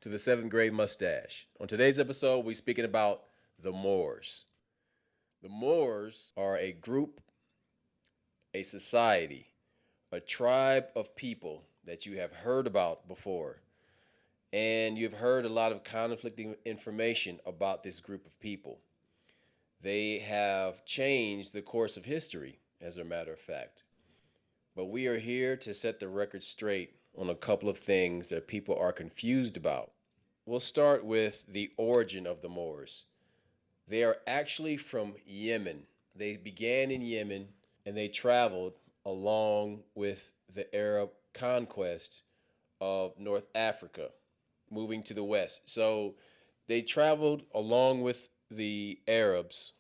to the seventh grade mustache. On today's episode, we're speaking about the Moors. The Moors are a group, a society, a tribe of people that you have heard about before. And you've heard a lot of conflicting information about this group of people. They have changed the course of history, as a matter of fact. But we are here to set the record straight on a couple of things that people are confused about. We'll start with the origin of the Moors. They are actually from Yemen. They began in Yemen and they traveled along with the Arab conquest of North Africa, moving to the west. So they traveled along with the Arabs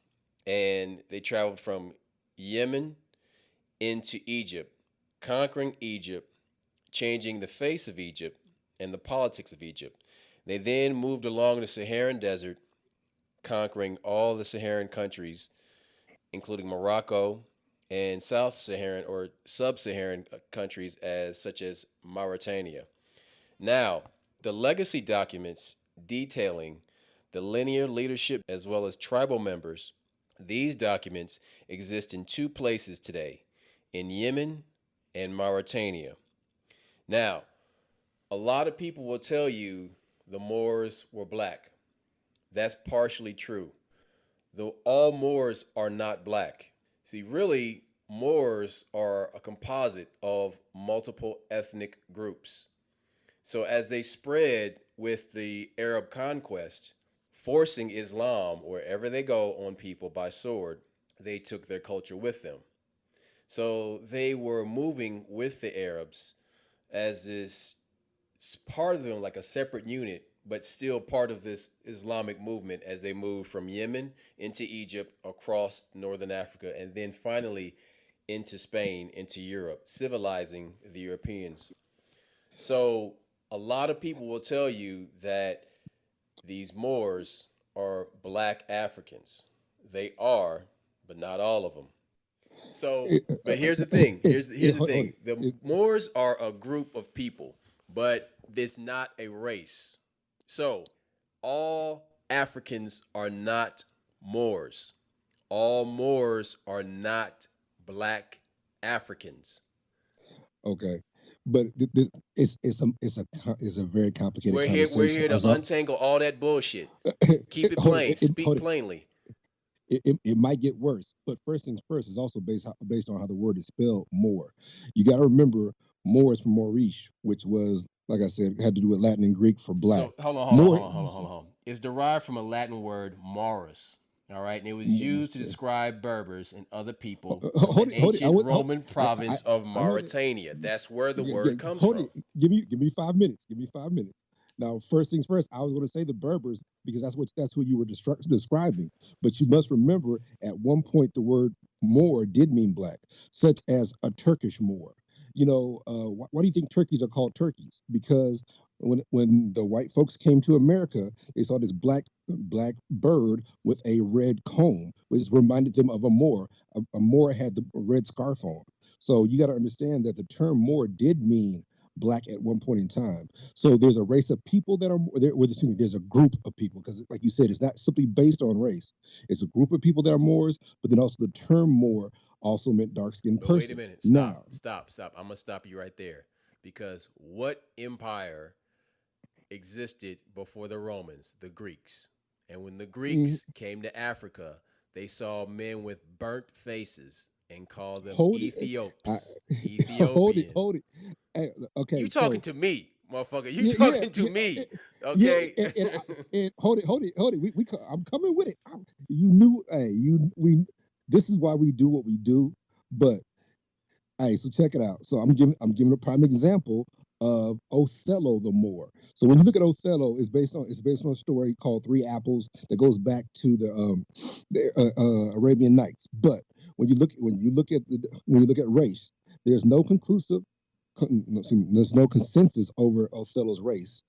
and they traveled from Yemen into Egypt, conquering Egypt, changing the face of Egypt and the politics of Egypt. They then moved along the Saharan desert, conquering all the Saharan countries, including Morocco and South Saharan or Sub-Saharan countries as such as Mauritania. Now, the legacy documents detailing the linear leadership as well as tribal members, these documents exist in two places today, in Yemen and Mauritania. Now, a lot of people will tell you the Moors were black. That's partially true. Though all Moors are not black. See, really, Moors are a composite of multiple ethnic groups. So as they spread with the Arab conquest, forcing Islam wherever they go on people by sword, they took their culture with them. So they were moving with the Arabs as this part of them, like a separate unit, but still part of this Islamic movement as they moved from Yemen into Egypt, across northern Africa, and then finally into Spain, into Europe, civilizing the Europeans. So a lot of people will tell you that these Moors are black Africans. They are, but not all of them. So, but here's the thing. Here's the Hold thing. it. The Moors are a group of people, but it's not a race. So, all Africans are not Moors. All Moors are not black Africans. Okay, but it's a very complicated We're conversation. here to untangle all that bullshit. Keep it Hold plain. it, Speak hold it. plainly. It might get worse, but first things first is also based on how the word is spelled. More, you got to remember, Moor is from Maurice, which was, like I said, had to do with Latin and Greek for black. So hold on, hold on, More, hold on, hold on, hold on. It's derived from a Latin word "morus." All right, and it was used to describe Berbers and other people from the hold it. ancient Roman province of I know that. Mauritania. That's where the Yeah, word comes hold from. it. Give me 5 minutes. Give me 5 minutes. Now, first things first, I was going to say the Berbers because that's who you were describing. But you must remember, at one point, the word Moor did mean black, such as a Turkish Moor. Why do you think turkeys are called turkeys? Because when the white folks came to America, they saw this black bird with a red comb, which reminded them of a Moor. A Moor had the red scarf on. So you got to understand that the term Moor did mean black at one point in time. So there's a race of people that are there. Well, excuse me, there's a group of people because, like you said, it's not simply based on race. It's a group of people that are Moors, but then also the term Moor also meant dark skinned But wait a person. minute. Stop, Now, stop, stop. I'm gonna stop you right there, because what empire existed before the Romans? The Greeks. And when the mm, Greeks came to Africa, they saw men with burnt faces and called them hold it, I, Ethiops. hold it, Ethiopian. hold it. Okay, You talking so to me, motherfucker. You yeah, yeah, talking to yeah, me. yeah, Okay. and hold it. I'm coming with it. You knew, hey, you we. This is why we do what we do. But hey, so check it out. So I'm giving a prime example of Othello the Moor. So when you look at Othello, it's based on a story called Three Apples that goes back to the Arabian Nights. But when you look at race, there's no conclusive there's no consensus over Othello's race.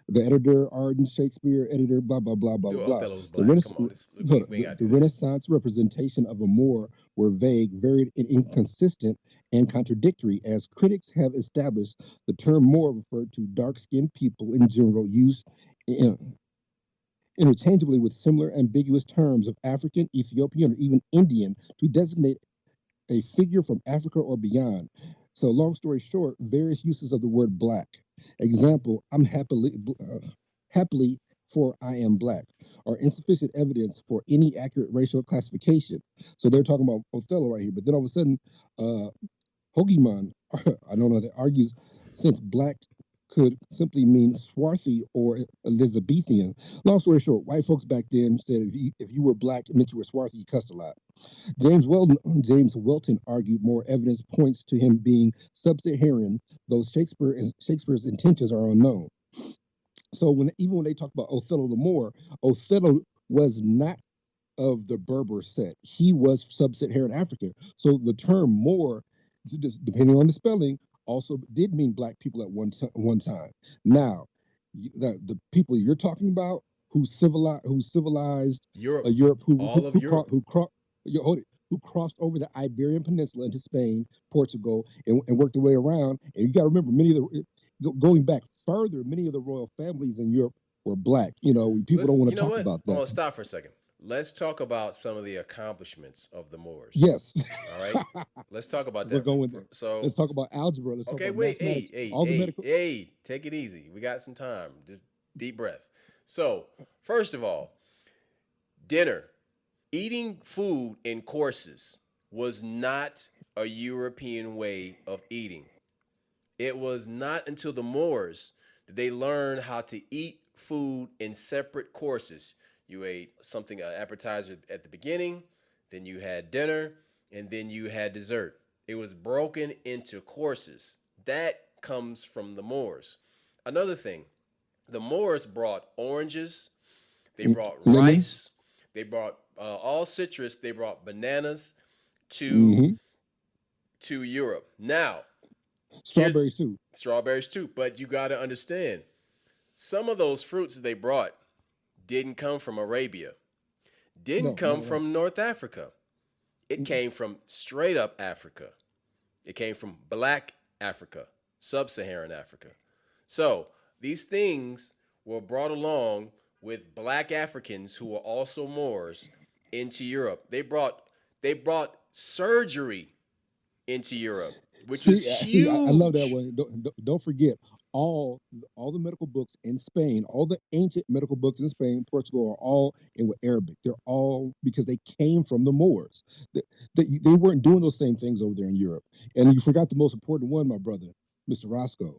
The editor, Arden Shakespeare, editor, blah blah blah blah Do blah. Othello's The, black. Rena- Come on. hold on, We ain't gotta the do that. Renaissance representation of a Moor were vague, varied, and inconsistent, and contradictory. As critics have established, the term Moor referred to dark-skinned people in general use in- interchangeably with similar ambiguous terms of African, Ethiopian, or even Indian to designate a figure from Africa or beyond. So, long story short, various uses of the word black. Example, happily for I am black, are insufficient evidence for any accurate racial classification. So they're talking about Othello right here, but then all of a sudden, uh, Hogiman, I don't know, that argues since black could simply mean swarthy or Elizabethan. Long story short, white folks back then said if you were black, it meant you were swarthy, you cussed a lot. James Welton argued more evidence points to him being sub-Saharan, though Shakespeare's intentions are unknown. So even when they talk about Othello the Moor, Othello was not of the Berber set. He was sub-Saharan African. So the term Moor, depending on the spelling, also did mean black people at one time. Now, the people you're talking about who civilized Europe, Europe, all of Europe. who crossed over the Iberian Peninsula into Spain, Portugal, and worked their way around. And you got to remember, going back further, many of the royal families in Europe were black. People don't want You to know talk what? about Hold that. on, stop for a second. Let's talk about some of the accomplishments of the Moors. Yes. All right, let's talk about We're that. going there. So, Let's talk about algebra. Let's talk okay, about wait, hey, mathematics. hey, All the hey, medical. hey, take it easy. We got some time. Just deep breath. So, first of all, dinner. Eating food in courses was not a European way of eating. It was not until the Moors that they learned how to eat food in separate courses. You ate something, an appetizer at the beginning, then you had dinner, and then you had dessert. It was broken into courses. That comes from the Moors. Another thing, the Moors brought oranges, they brought Lemons. rice, they brought all citrus, they brought bananas to Hmm. to Europe. Now, here's Strawberries too. strawberries too, but you got to understand some of those fruits that they brought didn't come from Arabia, didn't No, not come at all. from North Africa. It Mm-mm. came from straight up Africa. It came from black Africa, sub Saharan Africa. So these things were brought along with black Africans who were also Moors into Europe. They brought surgery into Europe, which was I love that huge. one. Don't forget all the medical books in Spain, all the ancient medical books in Spain, Portugal are all in Arabic. They're all because they came from the Moors. They weren't doing those same things over there in Europe. And you forgot the most important one, my brother, Mr. Roscoe.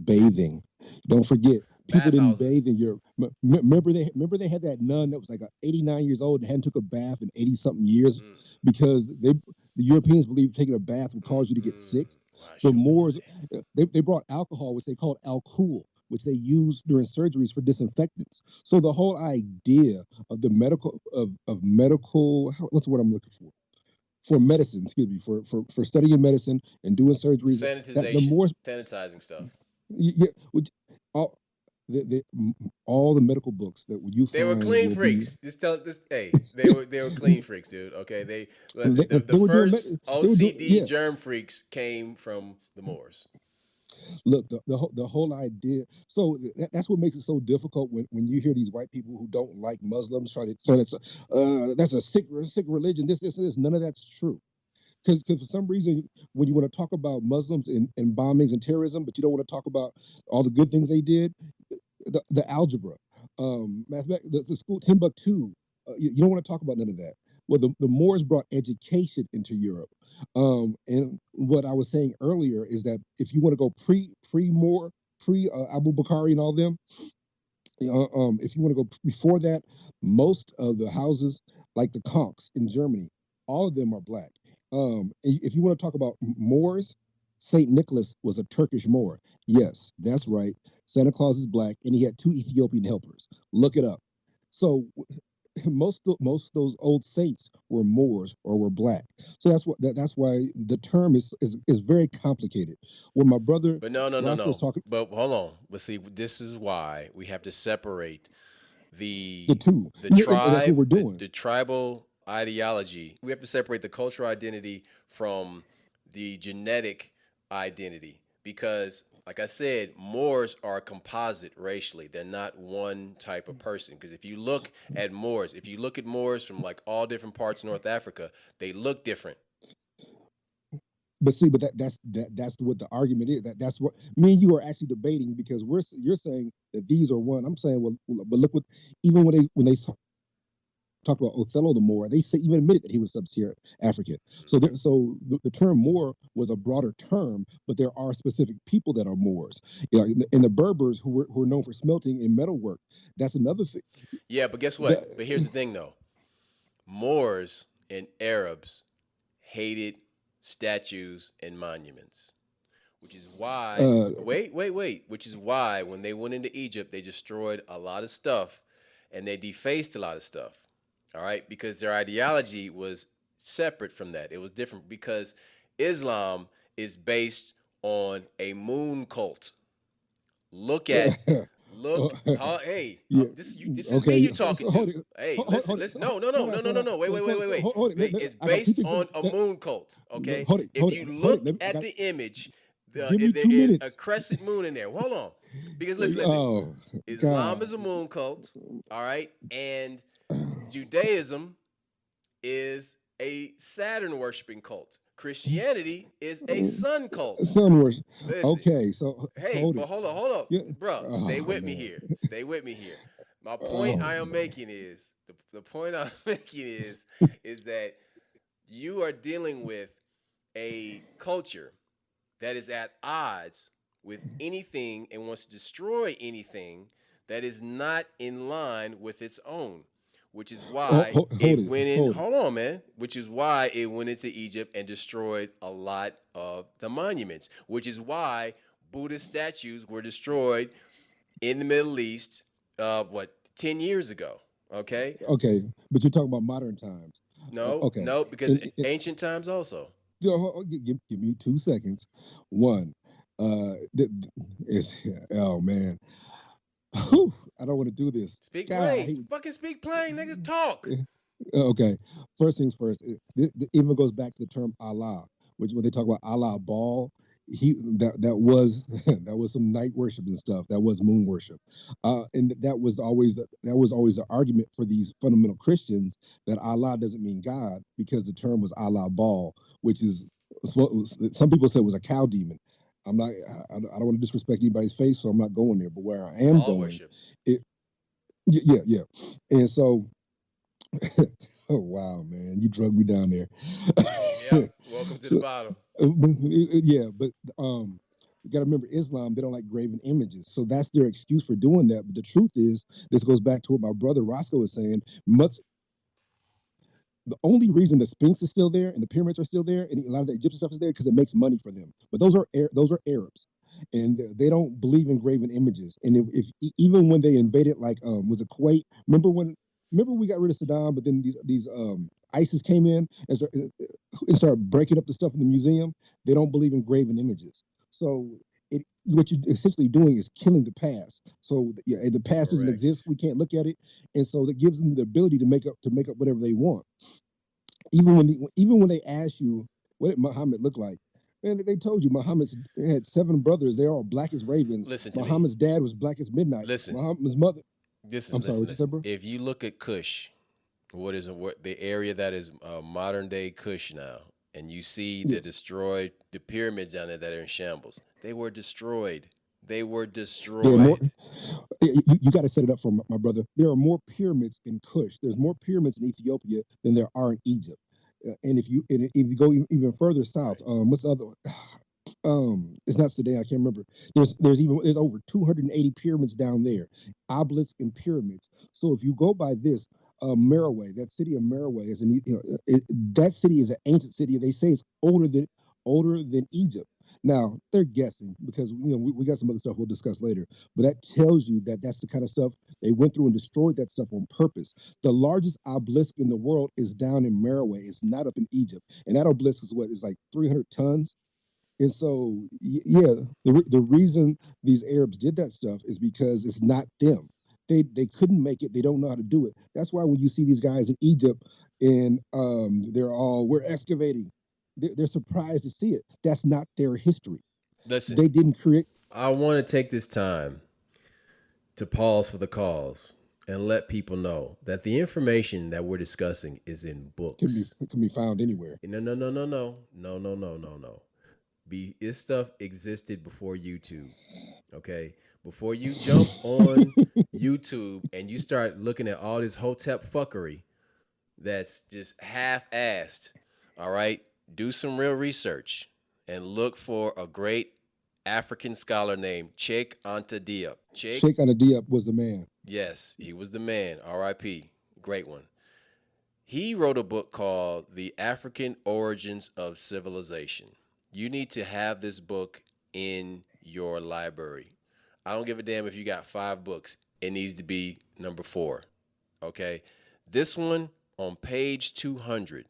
Bathing. Don't forget, people didn't Bathhouses. bathe in Europe. Remember they had that nun that was like 89 years old and hadn't took a bath in 80 something years Mm, because the Europeans believed taking a bath would cause you to get sick. Wash The your Moors, pussy. they brought alcohol, which they called alcohol, which they used during surgeries for disinfectants. So the whole idea of the medical, what's the word I'm looking for medicine, excuse me, for studying medicine and doing surgeries, that the Sanitization, Moors, sanitizing stuff. yeah, which all all the medical books that you They were find clean will be freaks. Just tell this. Hey, they were clean freaks, dude. Okay, they listen. The they were doing first they were doing OCD yeah. germ freaks came from the Moors. Look, the whole idea. So that's what makes it so difficult when you hear these white people who don't like Muslims try to say that's a sick religion. This. None of that's true. Because for some reason, when you want to talk about Muslims and bombings and terrorism, but you don't want to talk about all the good things they did, the algebra, the school Timbuktu. You don't want to talk about none of that. Well, the Moors brought education into Europe, and what I was saying earlier is that if you want to go pre Moor, pre Abu Bakari and all them, if you want to go before that, most of the houses, like the Konks in Germany, all of them are black. If you want to talk about Moors, Saint Nicholas was a Turkish Moor. Yes, that's right. Santa Claus is black, and he had two Ethiopian helpers. Look it up. So most of those old saints were Moors or were black. So that's why the term is very complicated. When my brother But no, no, no, Roscoe was no. talking, But hold on. But see, this is why we have to separate the the two, the yeah, and that's what tribe, we're the, doing. the tribal ideology. We have to separate the cultural identity from the genetic identity because Like I said, Moors are composite racially. They're not one type of person. Because if you look at Moors, if you look at Moors from like all different parts of North Africa, they look different. But see, but that's what the argument is. That's what me and you are actually debating because you're saying that these are one. I'm saying, well, but look what even when they talked about Othello the Moor, they say even admitted that he was sub-Saharan African. So Hmm. so the term Moor was a broader term, but there are specific people that are Moors. And the Berbers who are known for smelting and metalwork. That's another thing. Yeah, but guess what? That, But here's the thing, though. Moors and Arabs hated statues and monuments, which is why. uh, Wait. Which is why when they went into Egypt, they destroyed a lot of stuff, and they defaced a lot of stuff. All right, because their ideology was separate from that. It was different because Islam is based on a moon cult. Look at look how hey yeah. this is me Okay. you So talking hold to. it. Hey, Hold it. listen, no, no, no, no, no, Slow no, down. no. Wait. Hold it. It's I got two based things. on a moon cult, okay? Hold it. If you Hold it. look I at got. the image, Give me there two is a minutes. crescent moon in there. Hold on. Because listen. Oh Islam God. is a moon cult, all right? And Judaism is a Saturn worshiping cult. Christianity is a sun cult. Sun worship. Listen, Okay. So hey, hold but it. hold up, Yeah. bro. Stay Oh with me man. here. Stay with me here. My point Oh I am man. making is the point I'm making is that you are dealing with a culture that is at odds with anything and wants to destroy anything that is not in line with its own, which is why Hold it it. went in. Hold it. Hold on, man. Which is why it went into Egypt and destroyed a lot of the monuments. Which is why Buddhist statues were destroyed in the Middle East. What 10 years ago? Okay. Okay. But you're talking about modern times. No, Okay. no, because In, ancient times also. give me 2 seconds. One. Is oh man. Whew, I don't want to do this. Speak God, I plain. hate. Fucking speak plain, niggas talk. Okay, first things first. It even goes back to the term Allah, which when they talk about Allah Baal, that was that was some night worship and stuff. That was moon worship, and that was always the argument for these fundamental Christians that Allah doesn't mean God because the term was Allah Baal, which is some people said was a cow demon. I'm not. I don't want to disrespect anybody's face, so I'm not going there. But where I am Baal going, worship. it yeah. And so oh wow, man, you drug me down there. Yep. Welcome to the So bottom. yeah, but you got to remember Islam. They don't like graven images, so that's their excuse for doing that. But the truth is, this goes back to what my brother Roscoe was saying. Much the only reason the Sphinx is still there and the pyramids are still there and a lot of the Egyptian stuff is there because it makes money for them. But those are Arabs, and they don't believe in graven images. And even when they invaded, like was it Kuwait? Remember we got rid of Saddam, but then these ISIS came in and started breaking up the stuff in the museum. They don't believe in graven images. So what you're essentially doing is killing the past. So yeah, the past doesn't Correct. exist. We can't look at it, and so that gives them the ability to make up whatever they want. Even when they ask you what did Muhammad look like, man, they told you Muhammad had 7 brothers. They're all black as ravens. Listen to me. Muhammad's dad was black as midnight. Listen. Muhammad's mother. Listen. I'm sorry, Listen. what you said, Listen. bro? If you look at Kush, what the area that is modern day Kush now, and you see the Yes. destroyed the pyramids down there that are in shambles, they were destroyed. They were There are more. destroyed. You got to set it up for my brother. There are more pyramids in Kush. There's more pyramids in Ethiopia than there are in Egypt. And if you go even further south, Right. what's the other one? It's not Sudan. I can't remember. There's over 280 pyramids down there, obelisks and pyramids. So if you go by this, Merowe, that city of Merowe is that city is an ancient city. They say it's older than Egypt. Now they're guessing because we got some other stuff we'll discuss later, but that tells you that that's the kind of stuff they went through and destroyed that stuff on purpose. The largest obelisk in the world is down in Merowe. It's not up in Egypt, and that obelisk is what is like 300 tons. And so, yeah, the reason these Arabs did that stuff is because it's not them. They couldn't make it. They don't know how to do it. That's why when you see these guys in Egypt and we're excavating, they're surprised to see it. That's not their history. Listen. They didn't create. I want to take this time to pause for the cause and let people know that the information that we're discussing is in Can be books. can be found anywhere. No, no, no, no, no, no, no, no, no, no. This stuff existed before YouTube. Okay, before you jump on YouTube and you start looking at all this hotep fuckery that's just half-assed. All right, do some real research and look for a great African scholar named Cheikh Anta Diop. Cheikh, Sheikh Anta was the man. yes, he was the man. R.I.P. Great one. He wrote a book called The African Origins of Civilization. You need to have this book in your library. I don't give a damn if you got 5 books. It needs to be number 4. Okay? This one on page 200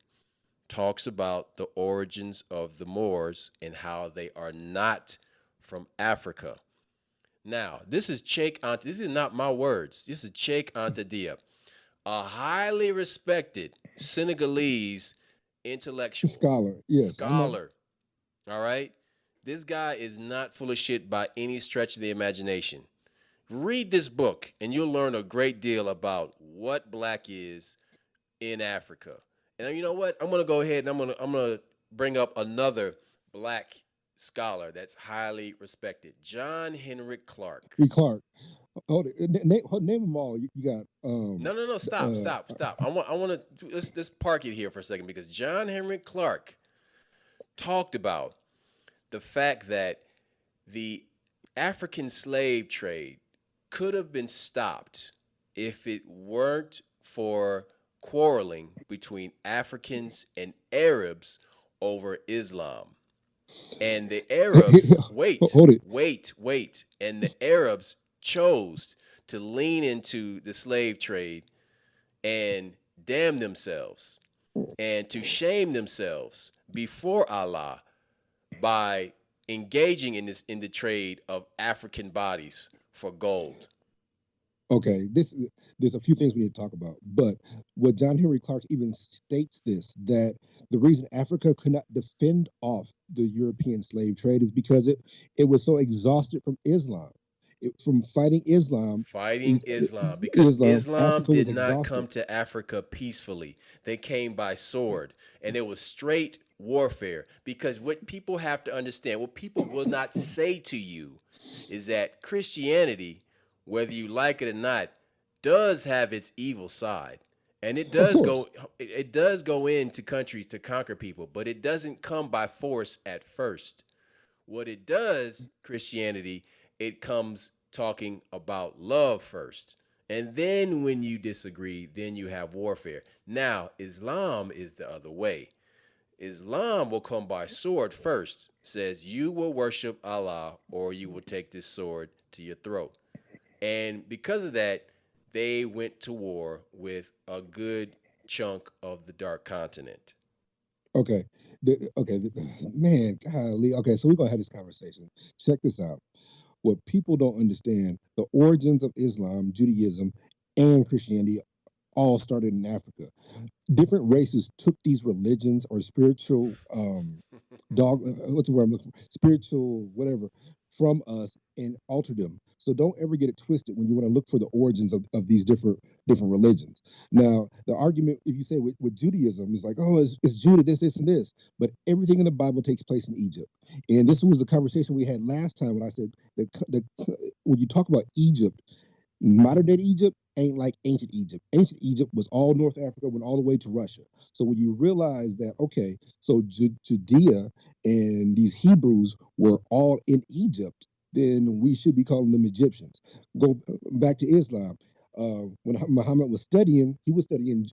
talks about the origins of the Moors and how they are not from Africa. Now, this is Cheikh Anta. This is not my words. This is Cheikh Anta Diop, a highly respected Senegalese intellectual, Scholar. Yes, I know. scholar. All right? This guy is not full of shit by any stretch of the imagination. Read this book and you'll learn a great deal about what black is in Africa. And you know what? I'm gonna go ahead and I'm gonna bring up another black scholar that's highly respected, John Henrik Clark. Henry Clark. Hold it. Name them all. You got No, no, no. Stop, stop, stop. I want to let's park it here for a second because John Henrik Clark talked about the fact that the African slave trade could have been stopped if it weren't for quarreling between Africans and Arabs over Islam. And the Arabs, wait, hold it. wait, wait. And the Arabs chose to lean into the slave trade and damn themselves and to shame themselves before Allah by engaging in the trade of African bodies for gold. Okay, there's a few things we need to talk about, but what John Henry Clark even states this that the reason Africa could not defend off the European slave trade is because it was so exhausted from Islam, from fighting Islam. Fighting Islam because Islam, Islam Africa was did not exhausted. come to Africa peacefully. They came by sword and it was straight warfare because what people have to understand, what people will not say to you is that Christianity, whether you like it or not, does have its evil side. And Of course, it does go into countries to conquer people, but it doesn't come by force at first. What it does, Christianity, it comes talking about love first. And then when you disagree, then you have warfare. Now, Islam is the other way. Islam will come by sword first, says you will worship Allah or you will take this sword to your throat. And because of that, they went to war with a good chunk of the Dark Continent. okay, man, golly. Okay, so we're gonna have this conversation. Check this out. What people don't understand: the origins of Islam, Judaism, and Christianity all started in Africa. Different races took these religions or spiritual dog what's the word I'm looking for? Spiritual whatever from us and altered them. So don't ever get it twisted when you want to look for the origins of these different religions. Now, the argument, if you say with Judaism, is like, oh, it's Judah, this, and this. But everything in the Bible takes place in Egypt. And this was a conversation we had last time when I said that when you talk about Egypt, modern day Egypt ain't like ancient Egypt. Ancient Egypt was all North Africa, went all the way to Russia. So when you realize that, okay, so Judea and these Hebrews were all in Egypt, then we should be calling them Egyptians. Go back to Islam. When Muhammad was studying, he was studying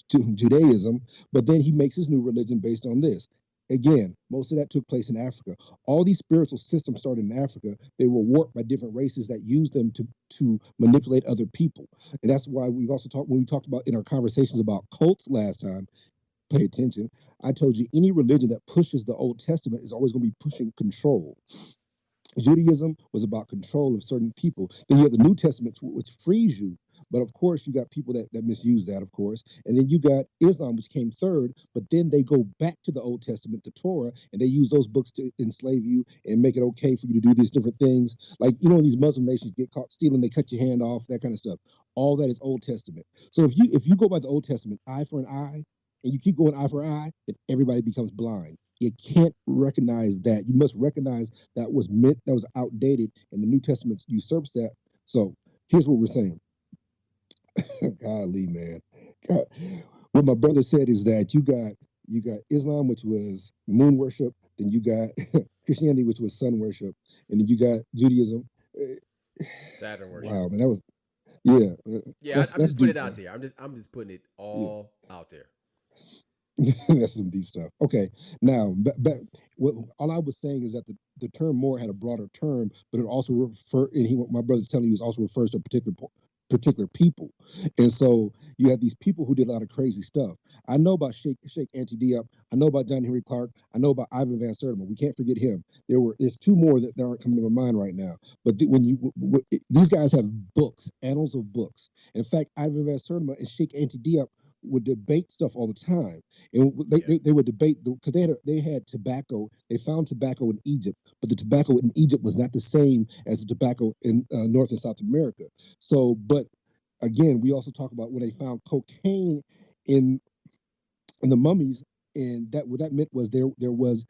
Judaism, but then he makes his new religion based on this. Again, most of that took place in Africa. All these spiritual systems started in Africa. They were warped by different races that used them to manipulate other people. And that's why we also talked when we talked about in our conversations about cults last time. Pay attention. I told you any religion that pushes the Old Testament is always going to be pushing control. Judaism was about control of certain people. Then you have the New Testament, which frees you. But of course, you got people that misuse that, of course. And then you got Islam, which came third, but then they go back to the Old Testament, the Torah, and they use those books to enslave you and make it okay for you to do these different things. Like, in these Muslim nations get caught stealing, they cut your hand off, that kind of stuff. All that is Old Testament. So if you go by the Old Testament, eye for an eye, and you keep going eye for eye, then everybody becomes blind. You can't recognize that. You must recognize that was meant, that was outdated, and the New Testament usurps that. So here's what we're saying. Golly, man. God. What my brother said is that you got Islam, which was moon worship, then you got Christianity, which was sun worship, and then you got Judaism. Saturn worship. Wow, man, that was yeah. Yeah, That's I'm that's just putting deep, it out man. there. I'm just putting it Yeah. all out there. That's some deep stuff. Okay, now, all I was saying is that the term Moor had a broader term, but it also and my brother's telling you, it also refers to a particular people. And so you have these people who did a lot of crazy stuff. I know about Sheikh Ante Diop. I know about John Henry Clark. I know about Ivan Van Sertima. We can't forget him. There's two more that aren't coming to my mind right now. But these guys have books, annals of books. In fact, Ivan Van Sertima and Sheikh Ante Diop would debate stuff all the time, and Yeah. they would debate because they had tobacco. They found tobacco in Egypt, but the tobacco in Egypt was not the same as the tobacco in North and South America. So, but again, we also talk about when they found cocaine in in the mummies, and that what that meant was there was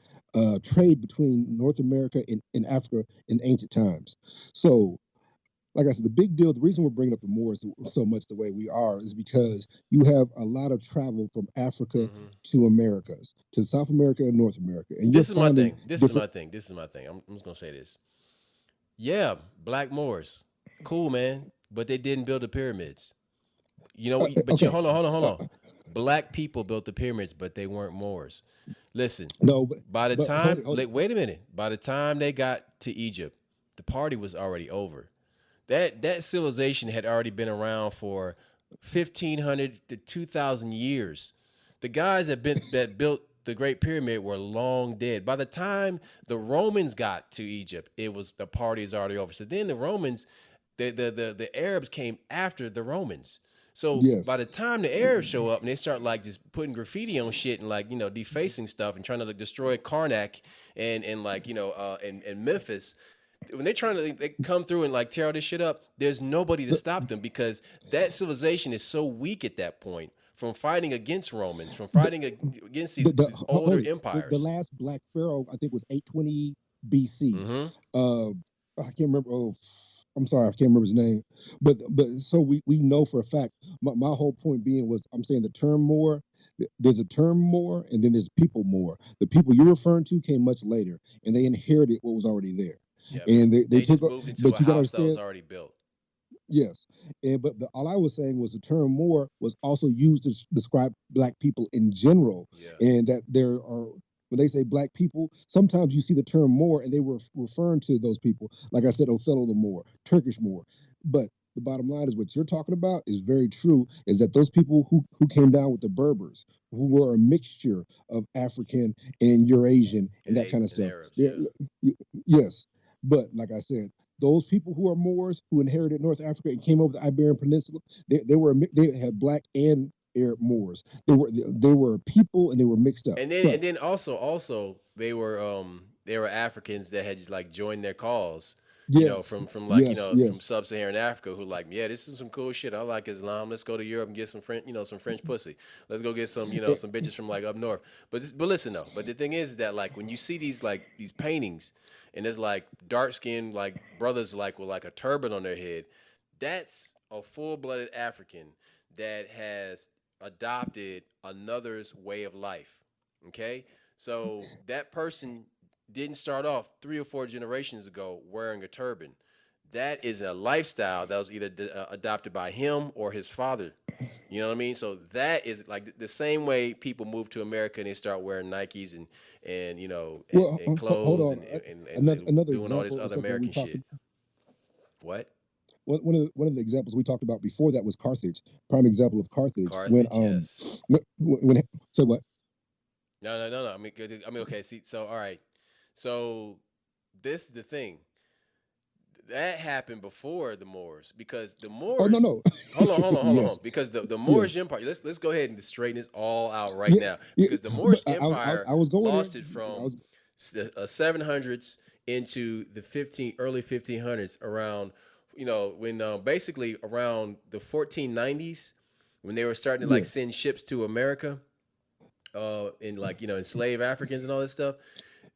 trade between North America and Africa in ancient times. So, like I said, the big deal, the reason we're bringing up the Moors so much the way we are is because you have a lot of travel from Africa Hmm. to Americas, to South America and North America, and you're This is my finding thing. This is different. my thing. This is my thing. I'm just gonna say this. Yeah, Black Moors, cool man, but they didn't build the pyramids. But you Okay, hold on, hold on, hold uh, on. Black people built the pyramids, but they weren't Moors. Listen, no, by the but hold time, it, hold it. wait a minute. By the time they got to Egypt, the party was already over. That civilization had already been around for 1,500 to 2,000 years. The guys that built the Great Pyramid were long dead. By the time the Romans got to Egypt, it was the party is already over. So then the Romans, the Arabs came after the Romans. So by Yes, the time the Arabs show up and they start like just putting graffiti on shit and like defacing stuff and trying to like destroy Karnak and like and Memphis, when they're trying to they come through and like tear all this shit up, there's nobody to the stop them because that civilization is so weak at that point from fighting against Romans, from the, fighting against these hold older it. The empires. last black pharaoh, I think, was 820 BC. Mm-hmm. I can't remember. Oh, I'm sorry, I can't remember his name. But so we know for a fact. My whole point being was I'm saying the term Moor. There's a term Moor, and then there's people Moor. The people you're referring to came much later, and they inherited what was already there, Yep. and they They took. just moved into But a you got to house that was understand. already built. Yes, and but all I was saying was the term Moor was also used to describe black people in general, Yeah. and that there are when they say black people, sometimes you see the term Moor, and they were referring to those people. Like I said, Othello the Moor, Turkish Moor. But the bottom line is what you're talking about is very true. Is that those people who came down with the Berbers, who were a mixture of African and Eurasian and that kind of And stuff. Arabs. Yeah. Yes, but like I said, those people who are Moors who inherited North Africa and came over the Iberian Peninsula, they had black and Arab Moors. They were people and they were mixed up. And But then also they were Africans that had just like joined their cause, yes, from like yes, from yes, sub-Saharan Africa who like, yeah, this is some cool shit. I like Islam. Let's go to Europe and get some French, some French pussy. Let's go get some, Eh, some bitches from like up north. But listen though, but the thing is that like when you see these paintings and there's like dark skinned like brothers like with like a turban on their head, that's a full-blooded African that has adopted another's way of life. Okay? So that person didn't start off 3 or 4 generations ago wearing a turban. That is a lifestyle that was either adopted by him or his father. You know what I mean? So that is like the same way people move to America and they start wearing Nikes and well, and hold clothes on. and Another doing all this example of other something we American talked shit. about. What? One of the examples we talked about before that was Carthage. Prime example of Carthage when Carthage, yes. when so what? No, no, no, no. I mean, okay. See, so all right. So this is the thing. that happened before the Moors because the Oh no, Moors. no. Hold on. Yes, Because the yes, Moorish Empire. Let's go ahead and straighten this all out right yeah, now. yeah. Because the But Moorish I Empire I was going there. lost it I from was 700s into the early 1500s around, when basically around the 1490s when they were starting to like yes. send ships to America, and like enslave Africans and all this stuff.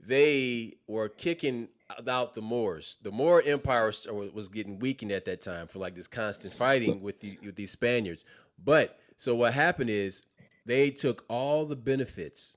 They were kicking out the Moors. The Moor Empire was getting weakened at that time for like this constant But fighting with these Spaniards. But so what happened is they took all the benefits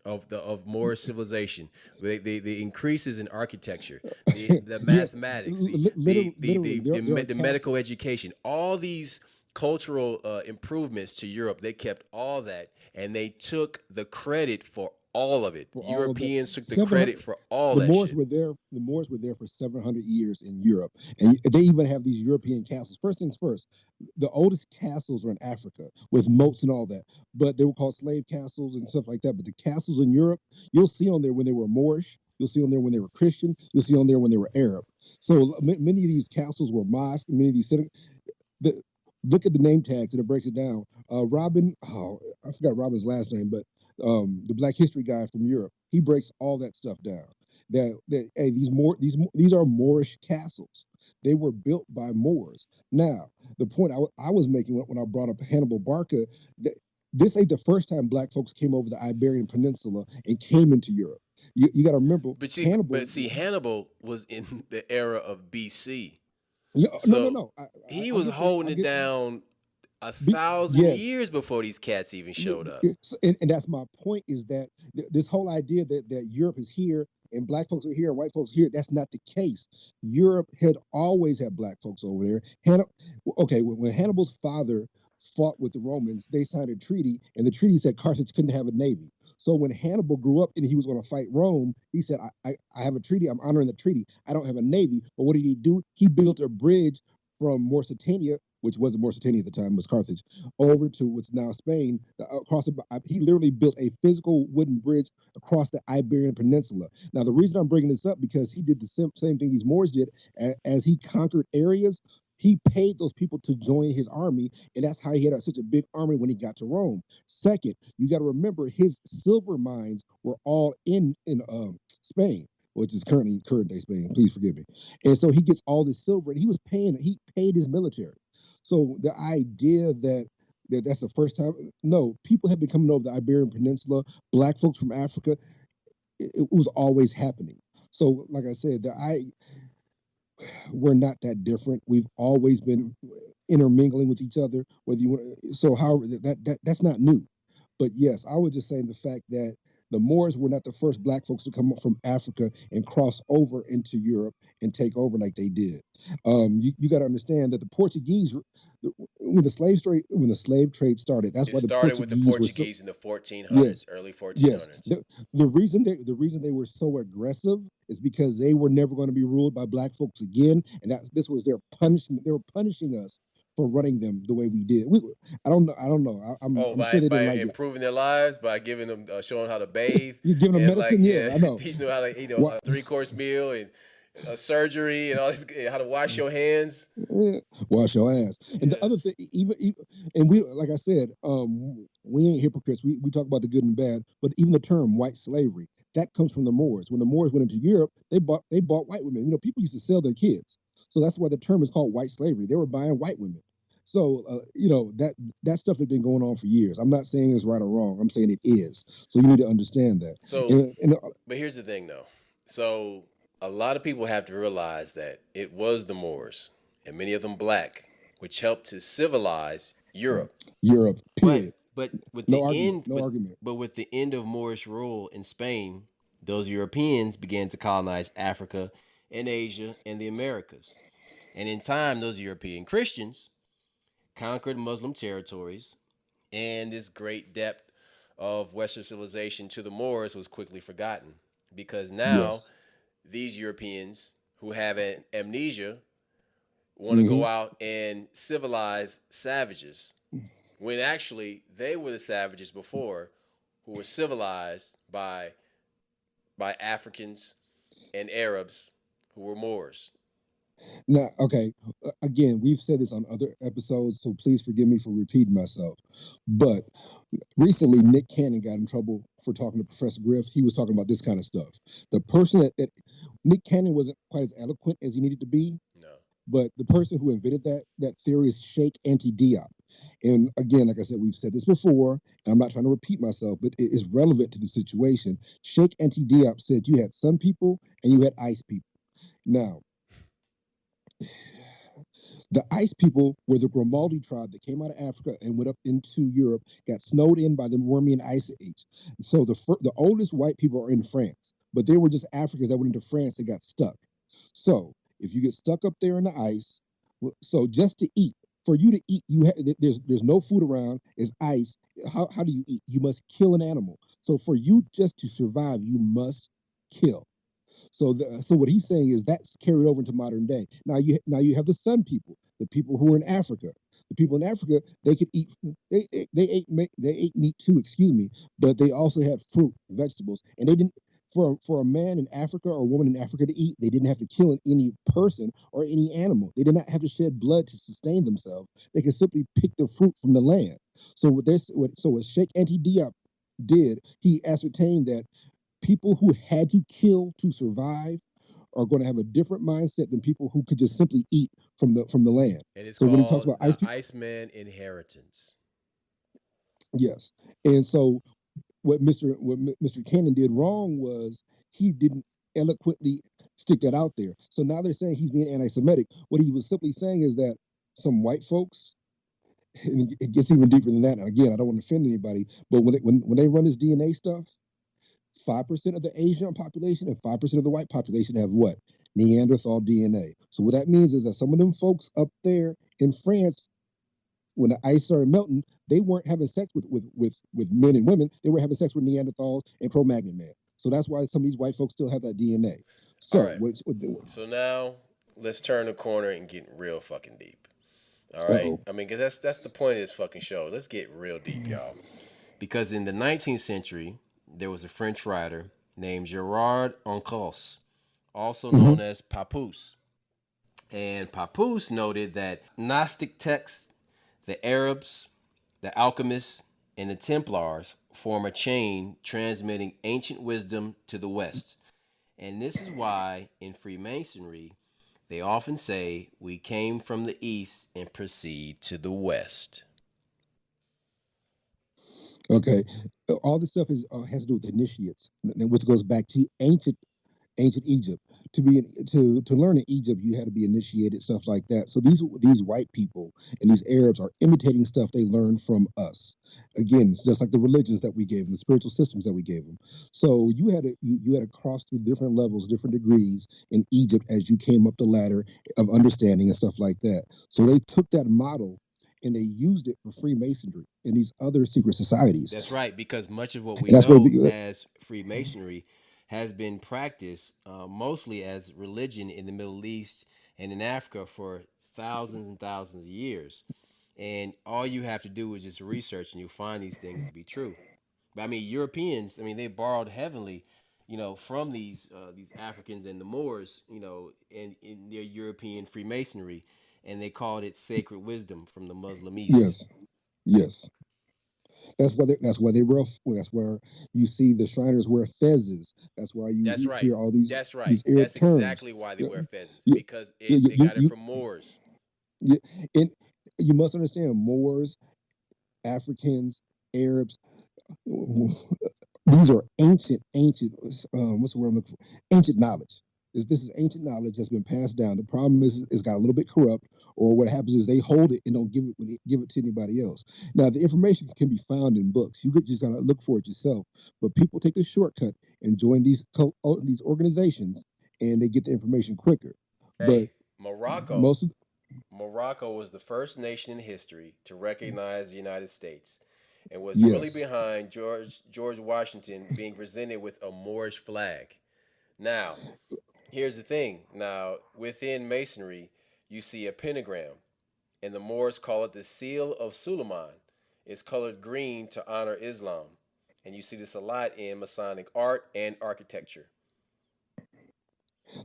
of Moorish civilization, the increases in architecture, the yes, mathematics, literally, there are the castles. medical education, all these cultural improvements to Europe. They kept all that and they took the credit for all of it. For all of that. Europeans took the 700, credit for all the that Moors shit. were there. The Moors were there for 700 years in Europe, and they even have these European castles. First things first, the oldest castles are in Africa with moats and all that, but they were called slave castles and stuff like that. But the castles in Europe, you'll see on there when they were Moorish. You'll see on there when they were Christian. You'll see on there when they were Arab. So many of these castles were mosques. Many of these the, look at the name tags and it breaks it down. Robin, oh, I forgot Robin's last name, but the Black History guy from Europe, he breaks all that stuff down. That hey, these are Moorish castles. They were built by Moors. Now, the point I was making when I brought up Hannibal Barca, that this ain't the first time Black folks came over the Iberian Peninsula and came into Europe. You got to remember Hannibal. But see, Hannibal was in the era of BC, Yeah, no, no, so no. he I'll was get there. I'll holding it get down 1,000 yes. years before these cats even showed up. And that's my point is that this whole idea that Europe is here and black folks are here and white folks are here, that's not the case. Europe had always had black folks over there. Okay, when Hannibal's father fought with the Romans, they signed a treaty, and the treaty said Carthage couldn't have a navy. So when Hannibal grew up and he was going to fight Rome, he said, I have a treaty. I'm honoring the treaty. I don't have a navy. But what did he do? He built a bridge from Morsitania, which wasn't Morsitania at the time, was Carthage, over to what's now Spain. He literally built a physical wooden bridge across the Iberian Peninsula. Now, the reason I'm bringing this up because he did the same thing these Moors did. As he conquered areas, he paid those people to join his army, and that's how he had such a big army when he got to Rome. Second, you got to remember his silver mines were all in Spain, which is current day Spain. Please forgive me. And so he gets all this silver, and he paid his military. So the idea that's the first time, no, people have been coming over the Iberian Peninsula. Black folks from Africa, it was always happening. So, like I said, we're not that different. We've always been intermingling with each other. Whether you want, so how that's not new. But yes, I would just say the fact that the Moors were not the first black folks to come up from Africa and cross over into Europe and take over like they did. You got to understand that the Portuguese, when the slave trade started, that's It why the started with the Portuguese were so. Portuguese in the 1400s, Yes, early yes. 1400s. The reason they were so aggressive is because they were never going to be ruled by black folks again, and that this was their punishment. They were punishing us for running them the way we did. I don't know. I don't know. Oh, I'm sure they by didn't like it. improving their lives, by giving them, showing them how to bathe, You're giving them and like, medicine, yeah. yeah, I know. teaching them how to, What? a 3 course meal and a surgery and all this, how to wash your hands. Yeah, wash your ass. And the Yeah. other thing, even and we, like I said, we ain't hypocrites. We talk about the good and bad, but even the term white slavery that comes from the Moors. When the Moors went into Europe, they bought white women. You know, people used to sell their kids, so that's why the term is called white slavery. They were buying white women. So that stuff has been going on for years. I'm not saying it's right or wrong. I'm saying it is. So you need to understand that. So, And but here's the thing, though. So, a lot of people have to realize that it was the Moors, and many of them black, which helped to civilize Europe. Europe, But period. with No the argument. end, No argument. but with the end of Moorish rule in Spain, those Europeans began to colonize Africa and Asia and the Americas. And in time, those European Christians conquered Muslim territories, and this great depth of Western civilization to the Moors was quickly forgotten because now Yes. these Europeans who have an amnesia want to go Hmm. out and civilize savages when actually they were the savages before who were civilized by Africans and Arabs who were Moors. Now, okay, again, we've said this on other episodes, so please forgive me for repeating myself. But recently, Nick Cannon got in trouble for talking to Professor Griff. He was talking about this kind of stuff. The person that Nick Cannon wasn't quite as eloquent as he needed to be, No. but the person who invented that theory is Sheikh Anti Diop. And again, like I said, we've said this before, and I'm not trying to repeat myself, but it is relevant to the situation. Sheikh Anti Diop said you had sun people and you had ice people. Now, the ice people were the Grimaldi tribe that came out of Africa and went up into Europe, got snowed in by the Warmian Ice Age. So the oldest white people are in France, but they were just Africans that went into France and got stuck. So if you get stuck up there in the ice, so just to eat, for you to eat, there's no food around, it's ice. How do you eat? You must kill an animal. So for you just to survive, you must kill. So what he's saying is that's carried over into modern day. Now you have the Sun people, the people who are in Africa. The people in Africa they could eat they ate meat too, excuse me, but they also had fruit, vegetables, and they didn't. For a man in Africa or a woman in Africa to eat, they didn't have to kill any person or any animal. They did not have to shed blood to sustain themselves. They could simply pick the fruit from the land. So what Sheikh Anti Diop did, he ascertained that people who had to kill to survive are going to have a different mindset than people who could just simply eat from the land. It is So when he talks called about the ice people, Iceman Inheritance. yes. And so what Mr. Cannon did wrong was he didn't eloquently stick that out there. So now they're saying he's being anti-Semitic. What he was simply saying is that some white folks, and it gets even deeper than that. And again, I don't want to offend anybody, but when they run this DNA stuff, 5% of the Asian population and 5% of the white population have what? Neanderthal DNA. So what that means is that some of them folks up there in France, when the ice started melting, they weren't having sex with men and women. They were having sex with Neanderthals and Cro-Magnon man. So that's why some of these white folks still have that DNA. All So right. what So now let's turn the corner and get real fucking deep. All right. uh-oh. I mean, because that's the point of this fucking show. Let's get real deep, y'all. Because in the 19th century, there was a French writer named Gerard Uncas, also Mm-hmm. known as Papoose. And Papoose noted that Gnostic texts, the Arabs, the alchemists, and the Templars form a chain transmitting ancient wisdom to the West. And this is why in Freemasonry, they often say, we came from the East and proceed to the West. Okay. All this stuff is has to do with initiates, which goes back to ancient Egypt. To learn in Egypt, you had to be initiated, stuff like that. So these white people and these Arabs are imitating stuff they learned from us. Again, it's just like the religions that we gave them, the spiritual systems that we gave them. So you had to cross through different levels, different degrees in Egypt as you came up the ladder of understanding and stuff like that. So they took that model and they used it for Freemasonry and these other secret societies, That's right, because much of what we and that's where know we, as Freemasonry has been practiced mostly as religion in the Middle East and in Africa for thousands and thousands of years. And all you have to do is just research, and you'll find these things to be true. But I mean, Europeans, I mean, they borrowed heavily, from these Africans and the Moors, in their European Freemasonry, and they called it sacred wisdom from the Muslim East. yes, yes. That's why they wear. That's where you see the Shriners wear fezzes. That's why That's you right. hear all these That's right. these Arab That's terms. exactly why they Yeah, wear fezzes yeah, because yeah, they got it from Moors. you, and you must understand Moors, Africans, Arabs. These are ancient. What's the word I'm looking for? Ancient knowledge. This is ancient knowledge that's been passed down. The problem is it's got a little bit corrupt, or what happens is they hold it and don't give it to anybody else. Now the information can be found in books. You just gotta look for it yourself. But people take the shortcut and join these organizations, and they get the information quicker. But Hey, Morocco. most of Morocco was the first nation in history to recognize the United States and was really yes, behind George Washington being presented with a Moorish flag. Now, here's the thing. Now, within Masonry, you see a pentagram, and the Moors call it the Seal of Suleiman. It's colored green to honor Islam, and you see this a lot in Masonic art and architecture.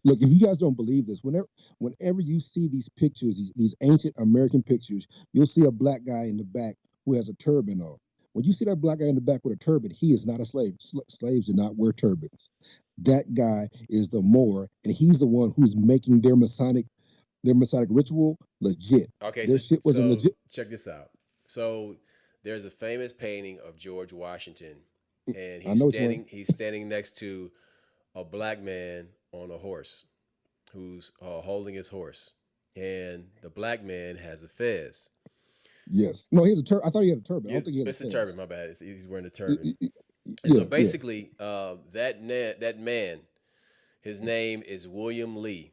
Look, if you guys don't believe this, whenever you see these pictures, these ancient American pictures, you'll see a black guy in the back who has a turban on. When you see that black guy in the back with a turban, he is not a slave. Slaves do not wear turbans. That guy is the Moor, and he's the one who's making their Masonic ritual legit. Okay, Their so shit wasn't so legit. check this out. So there's a famous painting of George Washington, and I he's know which one. standing he's standing next to a black man on a horse who's holding his horse, and the black man has a fez. Yes. No, he has a turban. I thought he had a turban. I don't It's, think he has a it's a turban. fez. My bad. He's wearing a Y- turban. y- y- And so Yeah, yeah. basically, that man, his name is William Lee.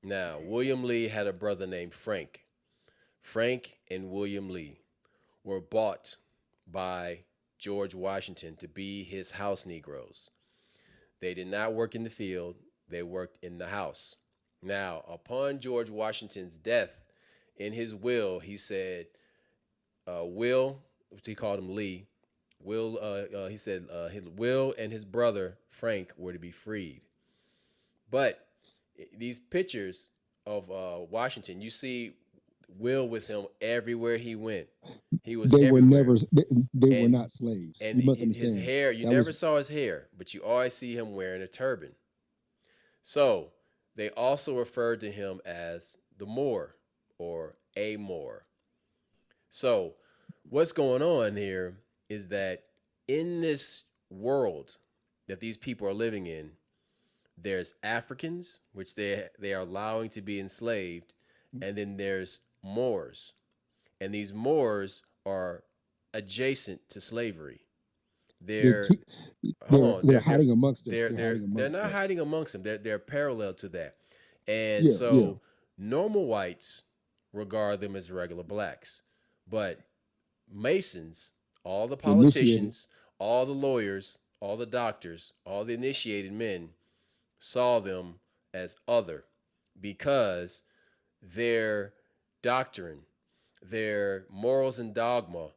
Now, William Lee had a brother named Frank. Frank and William Lee were bought by George Washington to be his house Negroes. They did not work in the field, they worked in the house. Now, upon George Washington's death, in his will, he said, Will, which he called him Lee, he said, his Will and his brother Frank were to be freed. But these pictures of Washington, you see Will with him everywhere he went. He was They were never. everywhere, They were and not slaves. and You must his understand. hair, you That never was saw his hair, but you always see him wearing a turban. So they also referred to him as the Moor or a Moor. So what's going on here is that in this world that these people are living in, there's Africans, which they are allowing to be enslaved, and then there's Moors, and these Moors are adjacent to slavery. they're They're te- hold on, they're hiding amongst us. they're They're they're hiding they're amongst not us. hiding amongst them. They're parallel to that, and Yeah, yeah. so normal whites regard them as regular blacks, but Masons, all the The initiated. politicians, all the lawyers, all the doctors, all the initiated men saw them as other because their doctrine, their morals and dogma,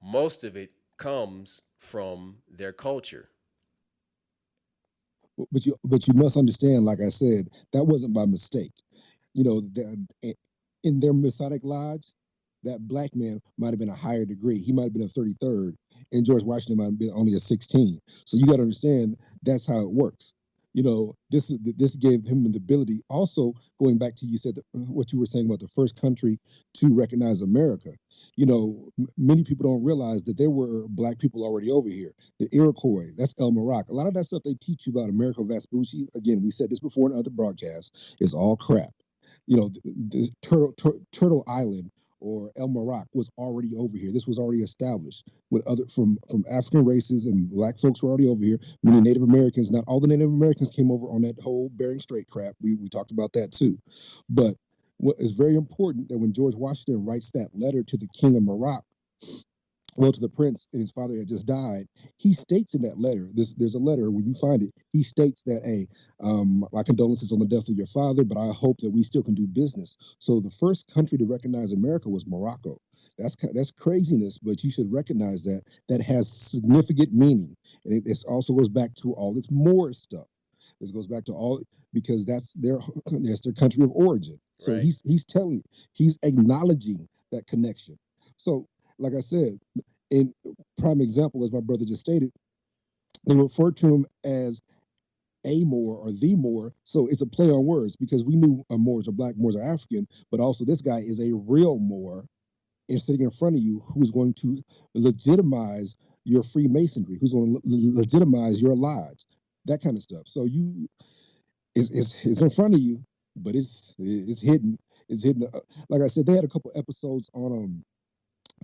most of it comes from their culture. But you must understand. Like I said, that wasn't by mistake. In their Masonic lodge, that black man might have been a higher degree. He might have been a 33rd, and George Washington might have been only a 16. So you got to understand that's how it works. This gave him the ability. Also, going back to you said what you were saying about the first country to recognize America. Many people don't realize that there were black people already over here. The Iroquois, that's El Morocco. A lot of that stuff they teach you about Americo Vespucci. Again, we said this before in other broadcasts. Is all crap. The Turtle Island or El Morocco was already over here. This was already established with other from African races, and black folks were already over here. Many Native Americans, not all the Native Americans came over on that whole Bering Strait crap. We talked about that too. But what is very important that when George Washington writes that letter to the King of Morocco, well, to the prince and his father that just died, he states in that letter, there's a letter when you find it, he states that, hey, my condolences on the death of your father, but I hope that we still can do business. So the first country to recognize America was Morocco. That's craziness, but you should recognize that has significant meaning, and it also goes back to all this Moorish stuff. This goes back to all because that's their country of origin. So Right. he's acknowledging that connection. So, like I said, in prime example, as my brother just stated, they refer to him as a Moor or the Moor. So it's a play on words because we knew Moors are black, Moors are African, but also this guy is a real Moor and sitting in front of you who's going to legitimize your Freemasonry, who's going to legitimize your lodge, that kind of stuff. So it's in front of you, but it's hidden. It's hidden. Like I said, they had a couple episodes on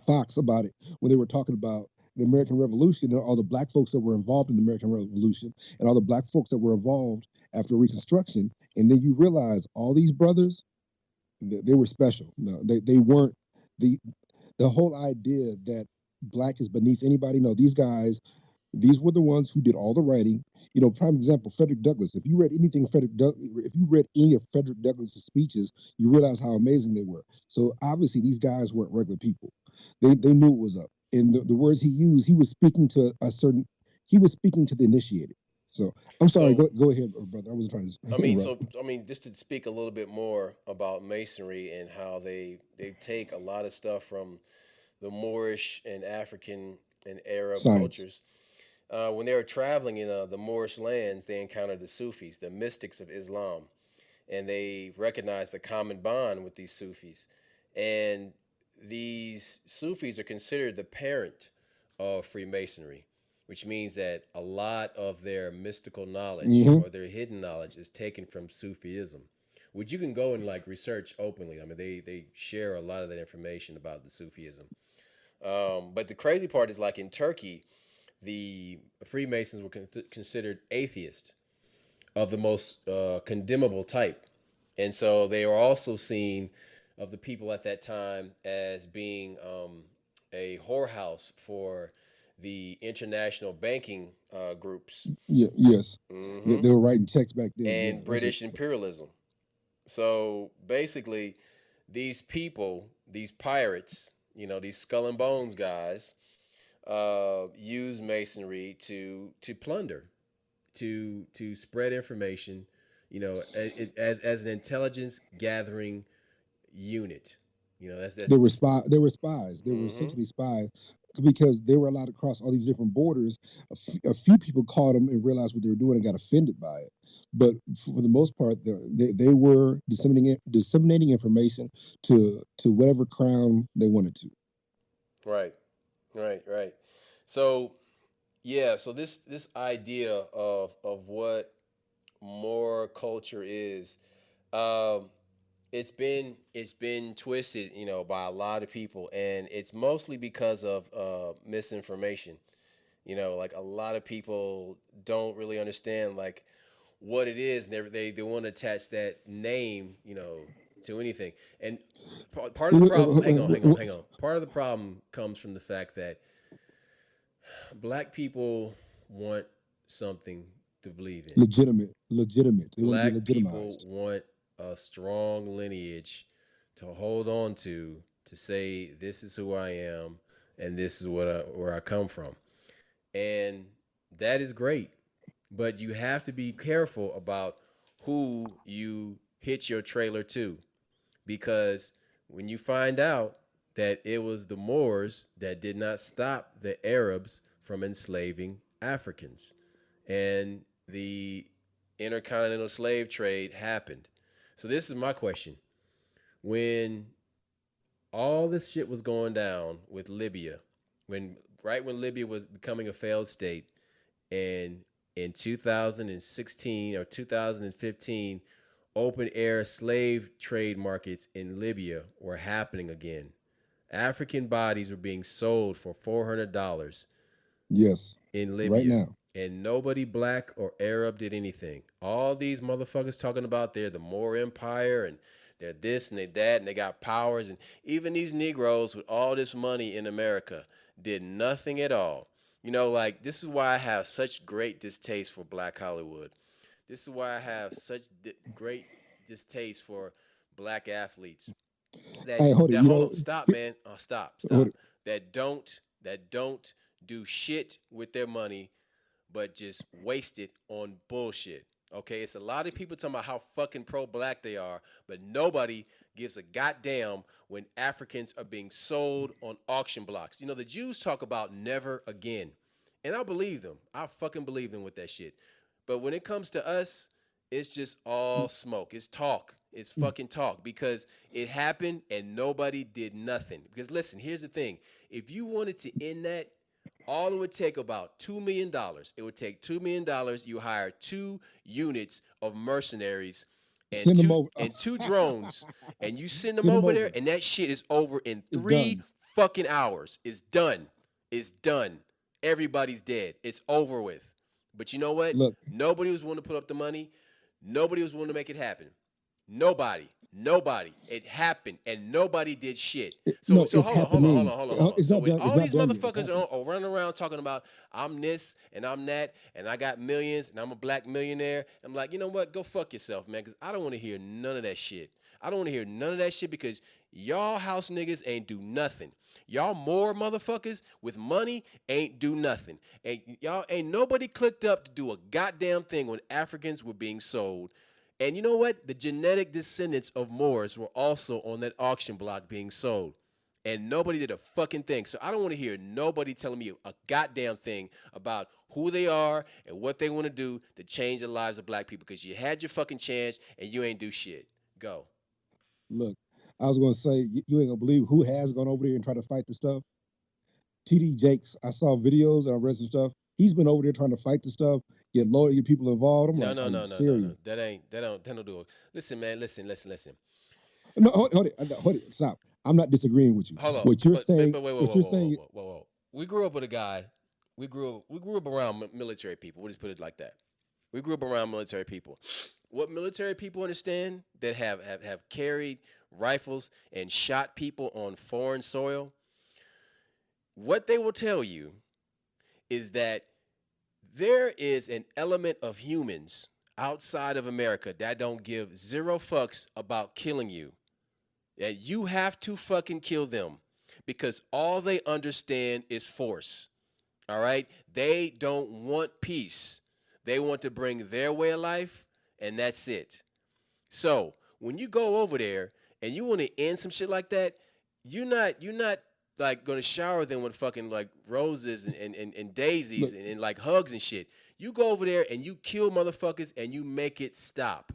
Fox about it when they were talking about the American Revolution and all the black folks that were involved in the American Revolution and all the black folks that were involved after Reconstruction. And then you realize all these brothers, they were special. No, they weren't the the whole idea that black is beneath anybody. No, these were the ones who did all the writing. Prime example, Frederick Douglass. If you read any of Frederick Douglass's speeches, you realize how amazing they were. So obviously, these guys weren't regular people. They knew it was up. And the words he used, he was speaking to the initiated. So I'm sorry. So Go ahead, brother. I wasn't trying to interrupt. just to speak a little bit more about Masonry and how they take a lot of stuff from the Moorish and African and Arab Science. cultures. When they were traveling in the Moorish lands, they encountered the Sufis, the mystics of Islam, and they recognized a common bond with these Sufis. And these Sufis are considered the parent of Freemasonry, which means that a lot of their mystical knowledge Hmm. or their hidden knowledge is taken from Sufism, which you can go and like research openly. I mean, they share a lot of that information about the Sufism. But the crazy part is like in Turkey, the Freemasons were considered atheists of the most condemnable type. And so they are also seen of the people at that time as being a whorehouse for the international banking groups. Yeah. Yes. Hmm. They were writing checks back then. Yeah. And That's what. British imperialism. So basically, these people, these pirates, these skull and bones guys, use masonry to plunder, to spread information, as an intelligence gathering unit. That's They were this. spy. They were spies. They were Mm-hmm. essentially spies because they were allowed to cross all these different borders. A few people caught them and realized what they were doing and got offended by it. But for the most part, they were disseminating information to whatever crown they wanted to. Right, right. So yeah, so this idea of what more culture is, um, it's been twisted, by a lot of people, and it's mostly because of misinformation. Like a lot of people don't really understand like what it is, and they want to attach that name, to anything. And part of the problem, hang on. Part of the problem comes from the fact that black people want something to believe in. Legitimate. They want to be Black people legitimized. want a strong lineage to hold on to say this is who I am and this is where I come from. And that is great, but you have to be careful about who you hitch your trailer to, because when you find out that it was the Moors that did not stop the Arabs from enslaving Africans, and the intercontinental slave trade happened. So this is my question: when all this shit was going down with Libya, when right when Libya was becoming a failed state, and in 2016 or 2015, open air slave trade markets in Libya were happening again. African bodies were being sold for $400 Yes, in right Libya, now. and nobody black or Arab did anything. All these motherfuckers talking about they're the Moor Empire and they're this and they that and they got powers, and even these Negroes with all this money in America did nothing at all. Like this is why I have such great distaste for black Hollywood. This is why I have such great distaste for black athletes that Hey, hold it. that hold on, stop, man, Hold stop, it. that don't do shit with their money, but just waste it on bullshit. Okay, it's a lot of people talking about how fucking pro black they are, but nobody gives a goddamn when Africans are being sold on auction blocks. The Jews talk about never again, and I believe them. I fucking believe them with that shit. But when it comes to us, it's just all smoke. It's talk. It's fucking talk, because it happened and nobody did nothing. Because listen, here's the thing: if you wanted to end that, all it would take about $2 million. It would take $2 million. You hire 2 units of mercenaries and Send them two over. and two drones, and you send them Send them over over. there, and that shit is over in It's three done. fucking hours. It's done. It's done. Everybody's dead. It's over with. But you know what? Look, Nobody was willing to put up the money. Nobody was willing to make it happen. Nobody. Nobody. It happened and nobody did shit. So no, so it's hold on, hold on, hold happening. on, hold on, hold on. It's So not when done. It's all not these done yet. It's motherfuckers happening. are running around talking about I'm this and I'm that and I got millions and I'm a black millionaire, I'm like, you know what? Go fuck yourself, man, because I don't want to hear none of that shit. I don't want to hear none of that shit because Y'all house niggas ain't do nothing. Y'all more motherfuckers with money ain't do nothing. And y'all ain't nobody clicked up to do a goddamn thing when Africans were being sold. And you know what? The genetic descendants of Moors were also on that auction block being sold. And nobody did a fucking thing. So I don't want to hear nobody telling me a goddamn thing about who they are and what they want to do to change the lives of black people because you had your fucking chance and you ain't do shit. Go. Look, I was gonna say you ain't gonna believe who has gone over there and tried to fight the stuff. TD Jakes. I saw videos and I read some stuff. He's been over there trying to fight the stuff, get lawyer, get people involved. I'm No, like, no, are you no, no, no, no. serious? That don't do it. Listen, man, listen. No, hold it, hold it, stop. I'm not disagreeing with you. Hold on. What you're But saying, wait, what you're saying, whoa. We grew up with a guy. We grew up around military people. We'll just put it like that. We grew up around military people. What military people understand that have carried rifles and shot people on foreign soil, what they will tell you is that there is an element of humans outside of America that don't give zero fucks about killing you. That you have to fucking kill them because all they understand is force. All right? They don't want peace. They want to bring their way of life, and that's it. So when you go over there and you want to end some shit like that, you're not like gonna shower them with fucking like roses and daisies look, and like hugs and shit. You go over there and you kill motherfuckers and you make it stop.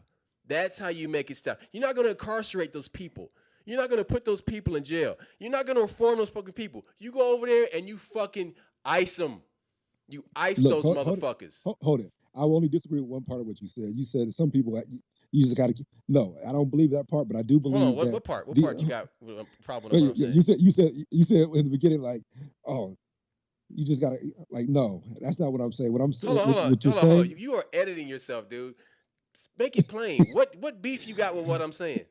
That's how you make it stop. You're not gonna incarcerate those people. You're not gonna put those people in jail. You're not gonna reform those fucking people. You go over there and you fucking ice them. You ice look, those motherfuckers. hold it. I will only disagree with one part of what you said. You said that some people you just got to. No, I don't believe that part, but I do Hold on. believe What that what part? What the. part you got with a problem with what I'm saying? You said in the beginning like, oh, you just gotta like no, that's not what I'm saying. What I'm saying, Hold on, hold on, what you're hold on, hold on. saying, You are editing yourself, dude. Make it plain. What beef you got with what I'm saying?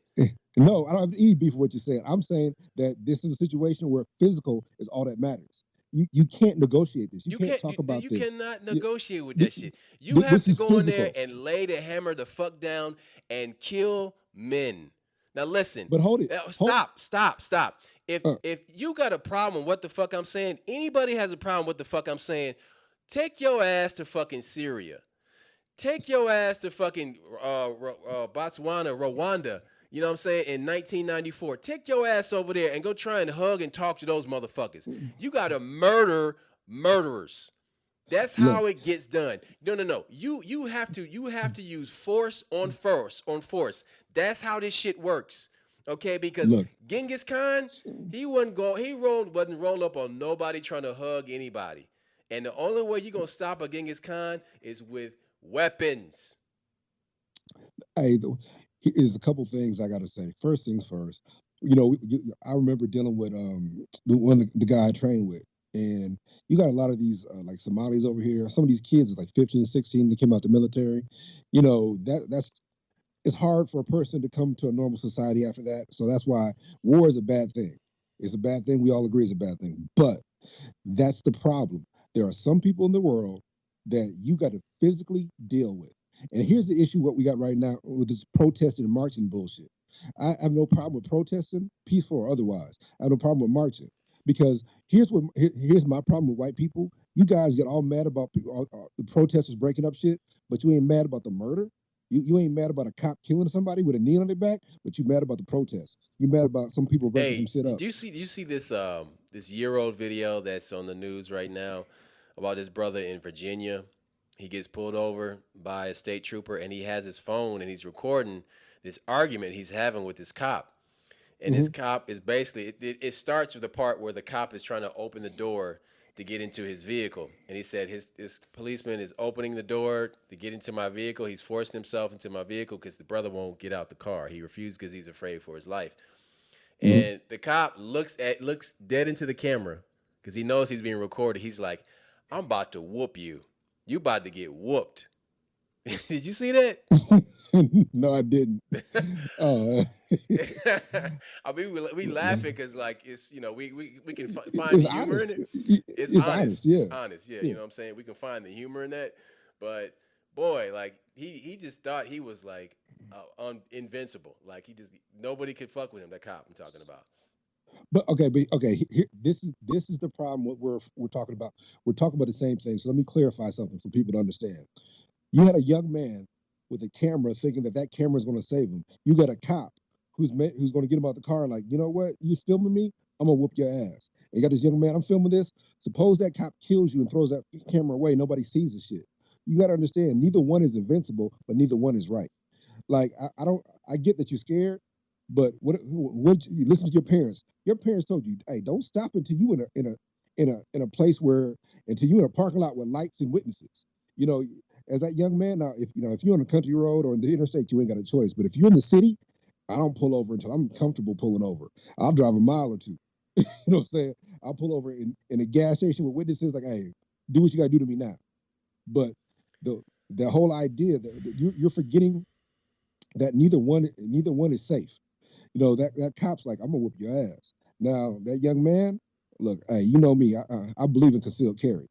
no, I don't have any beef with what you're saying. I'm saying that this is a situation where physical is all that matters. You can't negotiate this. You You can't can't. talk about You this. cannot You- negotiate with th- that shit. You have this to is go in there physical. and lay the hammer the fuck down and kill men. Now listen. But hold it, Stop. If uh, if you got a problem with what the fuck I'm saying, anybody has a problem with the fuck I'm saying, take your ass to fucking Syria. Take your ass to fucking Botswana, Rwanda. You know what I'm saying? In 1994, take your ass over there and go try and hug and talk to those motherfuckers. You gotta murder murderers. That's look, how it gets done. No. You have to use force on force. That's how this shit works. Okay, because look. Genghis Khan, he wasn't roll up on nobody trying to hug anybody. And the only way you're gonna stop a Genghis Khan is with weapons. Hey, is a couple things I got to say. First things first. I remember dealing with one of the guy I trained with, and you got a lot of these like Somalis over here. Some of these kids is like 15, 16. They came out the military. That's it's hard for a person to come to a normal society after that. So that's why war is a bad thing. It's a bad thing. We all agree it's a bad thing. But that's the problem. There are some people in the world that you got to physically deal with. And here's the issue what we got right now with this protesting and marching bullshit. I have no problem with protesting, peaceful or otherwise. I have no problem with marching. Because here's my problem with white people. You guys get all mad about people, the protesters breaking up shit, but you ain't mad about the murder. You ain't mad about a cop killing somebody with a knee on their back, but you mad about the protest. You mad about some people breaking some Hey, shit up. did you see this year-old video that's on the news right now about this brother in Virginia? He gets pulled over by a state trooper and he has his phone and he's recording this argument he's having with this cop. And this Hmm. cop is basically it starts with the part where the cop is trying to open the door to get into his vehicle, and he said his policeman is opening the door to get into my vehicle. He's forcing himself into my vehicle because the brother won't get out the car. He refused because he's afraid for his life. Hmm. And the cop looks dead into the camera because he knows he's being recorded. He's like, "I'm about to whoop you. You about to get whooped." Did you see that? No, I didn't. Uh, I mean, we laughing because like we can find it's the humor in honest. it. It's It's honest. honest. Yeah. It's honest. Yeah, Yeah. you know what I'm saying. We can find the humor in that. But boy, like he just thought he was like invincible. Like he just nobody could fuck with him. That cop I'm talking about. but okay. Here, this is the problem. What we're talking about. We're talking about the same thing. So let me clarify something for people to understand. You had a young man with a camera thinking that that camera is going to save him. You got a cop who's going to get him out the car and like, you know what? You filming me? I'm gonna whoop your ass. And you got this young man. I'm filming this. Suppose that cop kills you and throws that camera away. Nobody sees the shit. You got to understand. Neither one is invincible, but neither one is right. Like I don't. I get that you're scared, but what you listen to your parents. Your parents told you, hey, don't stop until you in a place where until you in a parking lot with lights and witnesses. You know, as that young man now, if you're on a country road or in the interstate, you ain't got a choice. But if you're in the city, I don't pull over until I'm comfortable pulling over. I'll drive a mile or two. You know what I'm saying? I'll pull over in a gas station with witnesses, like, hey, do what you gotta do to me now. But the whole idea that you're forgetting that neither one is safe. You know that cop's like, I'm gonna whoop your ass. Now that young man, look, hey, you know me, I believe in concealed carry.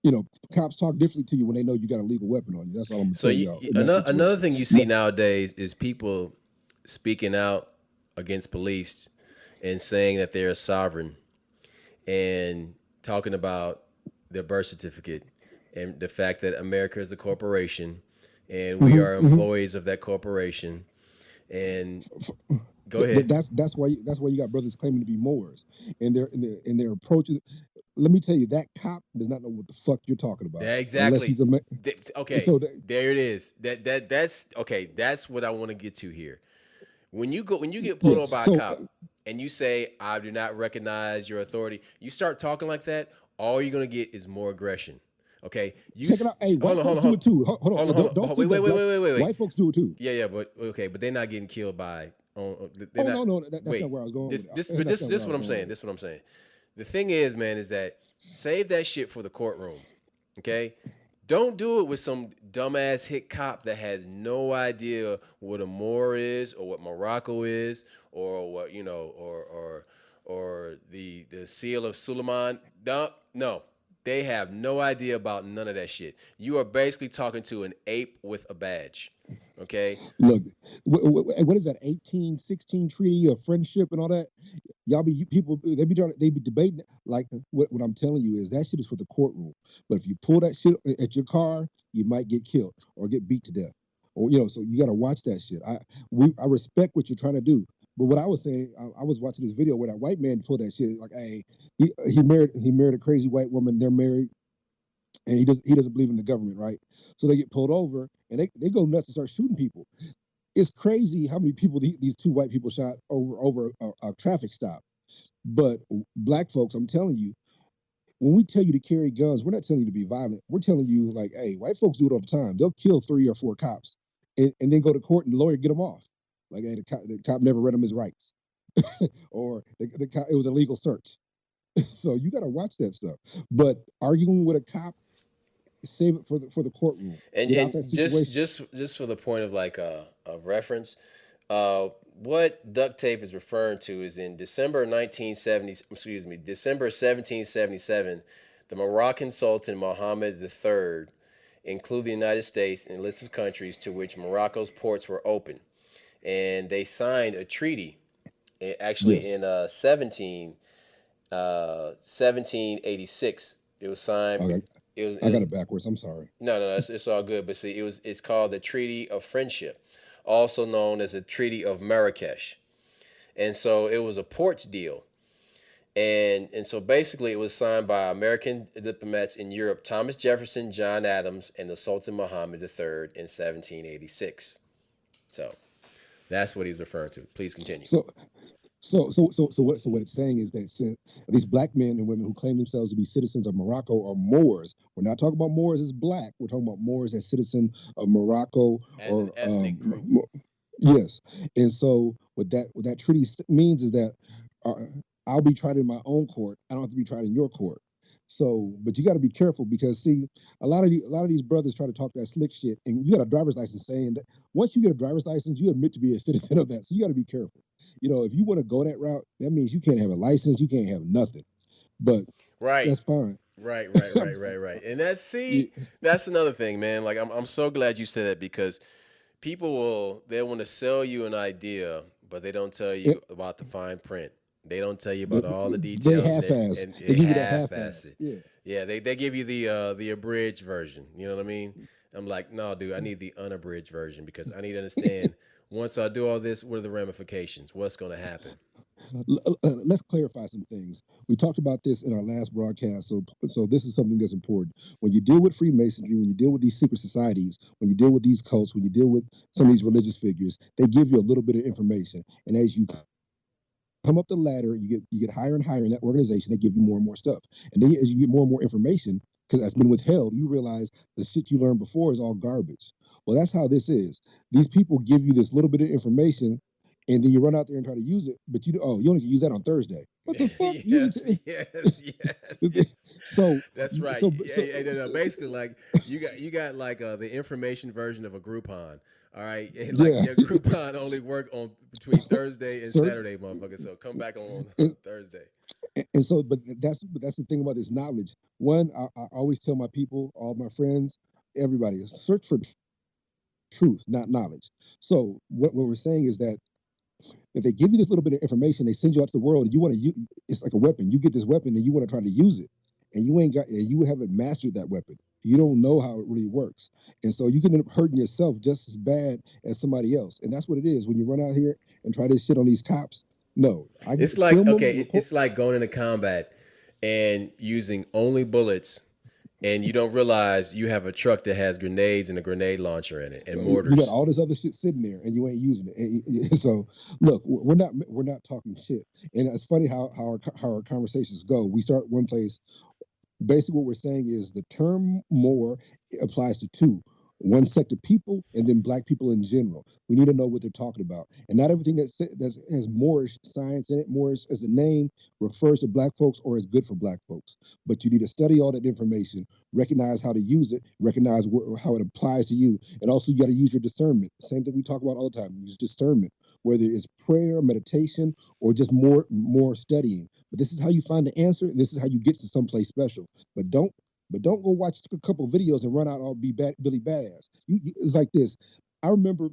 You know, cops talk differently to you when they know you got a legal weapon on you. That's all I'm gonna So tell y'all in that another situation. thing you see nowadays is people speaking out against police and saying that they're sovereign and talking about their birth certificate and the fact that America is a corporation and we are Mm-hmm. employees of that corporation. And go ahead. That's why you got brothers claiming to be Moors, and their approach. Let me tell you, that cop does not know what the fuck you're talking about Yeah, unless exactly. he's a. Okay, So there it is. That's okay. That's what I want to get to here. When you get pulled yeah. over by a So cop and you say I do not recognize your authority, you start talking like that. All you're gonna get is more aggression. Okay, check it out. Hey, hold white on, hold folks on, do hold it too. Hold on. on, hold Don't, on. don't Wait, think wait, that wait, wait, wait, wait. white folks do it too. Yeah, but okay, but they're not getting killed by. They're Oh not. no, no, that's not Wait, where I was going with it. but That's not where this I what was I'm going saying. with it. This what I'm saying. The thing is, man, is that save that shit for the courtroom. Okay, don't do it with some dumbass hit cop that has no idea what a Moor is or what Morocco is or what or the seal of Suleiman. No, no, they have no idea about none of that shit. You are basically talking to an ape with a badge. Okay, Look, what is that 1816 treaty of friendship and all that? Y'all be people they be debating like what I'm telling you is that shit is for the courtroom. But if you pull that shit at your car, you might get killed or get beat to death. Or so you got to watch that shit. I respect what you're trying to do. But what I was saying, I was watching this video where that white man pulled that shit like, hey, he married a crazy white woman. They're married, and he doesn't believe in the government, right? So they get pulled over and they go nuts and start shooting people. It's crazy how many people these two white people shot over a traffic stop. But black folks, I'm telling you, when we tell you to carry guns, we're not telling you to be violent. We're telling you, like, hey, white folks do it all the time. They'll kill 3 or 4 cops and then go to court and the lawyer get them off. Like, hey, the cop never read him his rights, or the cop, it was a legal search. So you got to watch that stuff. But arguing with a cop, save it for the courtroom. Get out that and situation. just for the point of like of reference, what duct tape is referring to is in December 1970, excuse me, December 1777, the Moroccan Sultan Mohammed III, including the United States and a list of countries to which Morocco's ports were open, and they signed a treaty, actually Yes, in 1786. It was signed. I, It I got was it backwards. I'm sorry. no, no, it's all good. But see, it's called the Treaty of Friendship, also known as the Treaty of Marrakesh. And so it was a ports deal. And so basically it was signed by American diplomats in Europe, Thomas Jefferson, John Adams, and the Sultan Muhammad III in 1786. So that's what he's referring to. Please continue. So So what it's saying is that these black men and women who claim themselves to be citizens of Morocco are Moors. We're not talking about Moors as black. We're talking about Moors as citizen of Morocco As an or ethnic group. yes. And so what that treaty means is that uh, I'll be tried in my own court. I don't have to be tried in your court. So, but you got to be careful because see, a lot of these brothers try to talk that slick shit, and you got a driver's license saying that once you get a driver's license, you admit to be a citizen of that. So you got to be careful. If you want to go that route, that means you can't have a license, you can't have nothing. But Right. that's fine. Right. And that's Yeah, see, that's another thing, man. Like I'm so glad you said that because People will they want to sell you an idea, but they don't tell It, you about the fine print. They don't tell you they, about all the they details, and half-ass. They they give you that half-ass half-ass. it. Yeah. Yeah, they give you the abridged version. You know what I mean? I'm like, no, dude, I need the unabridged version because I need to understand. Once I do all this, what are the ramifications? What's going to happen? Let's clarify some things. We talked about this in our last broadcast, so this is something that's important. When you deal with Freemasonry, when you deal with these secret societies, when you deal with these cults, when you deal with some of these religious figures, they give you a little bit of information, and as you come up the ladder, you get higher and higher in that organization. They give you more and more stuff, and then as you get more and more information, because that's been withheld, you realize the shit you learned before is all garbage. Well, that's how this is. These people give you this little bit of information, and then you run out there and try to use it, but you only can use that on Thursday. What the fuck? Yes, yes, yes, yes. So That's right. so Yeah, so, yeah, no, no. so Basically, like you got like the information version of a Groupon. All right, and like yeah. your Groupon only work on between Thursday and Sir, Saturday, motherfucker. So come back on and, Thursday. and so but that's the thing about this knowledge. One, I always tell my people, all my friends, everybody, search for truth, not knowledge. So what we're saying is that if they give you this little bit of information, they send you out to the world, and you want to use it's like a weapon. You get this weapon and you want to try to use it, and you haven't mastered that weapon. You don't know how it really works, and so you can end up hurting yourself just as bad as somebody else. And that's what it is when you run out here and try this shit on these cops. No, I It's like film them, okay, record. it's like going into combat and using only bullets, and you don't realize you have a truck that has grenades and a grenade launcher in it and You got mortars. all this other shit sitting there, and you ain't using it. So, look, we're not talking shit, and it's funny how our conversations go. We start one place. Basically, what we're saying is the term Moor applies to two: one sect of people, and then black people in general. We need to know what they're talking about, and not everything that has Moorish science in it, Moorish as a name, refers to black folks or is good for black folks. But you need to study all that information, recognize how to use it, recognize how it applies to you, and also you got to use your discernment. Same thing we talk about all the time. Use discernment, whether it's prayer, meditation, or just more studying. But this is how you find the answer, and this is how you get to someplace special. But don't go watch a couple of videos and run out all be Billy Badass. It's like this. I remember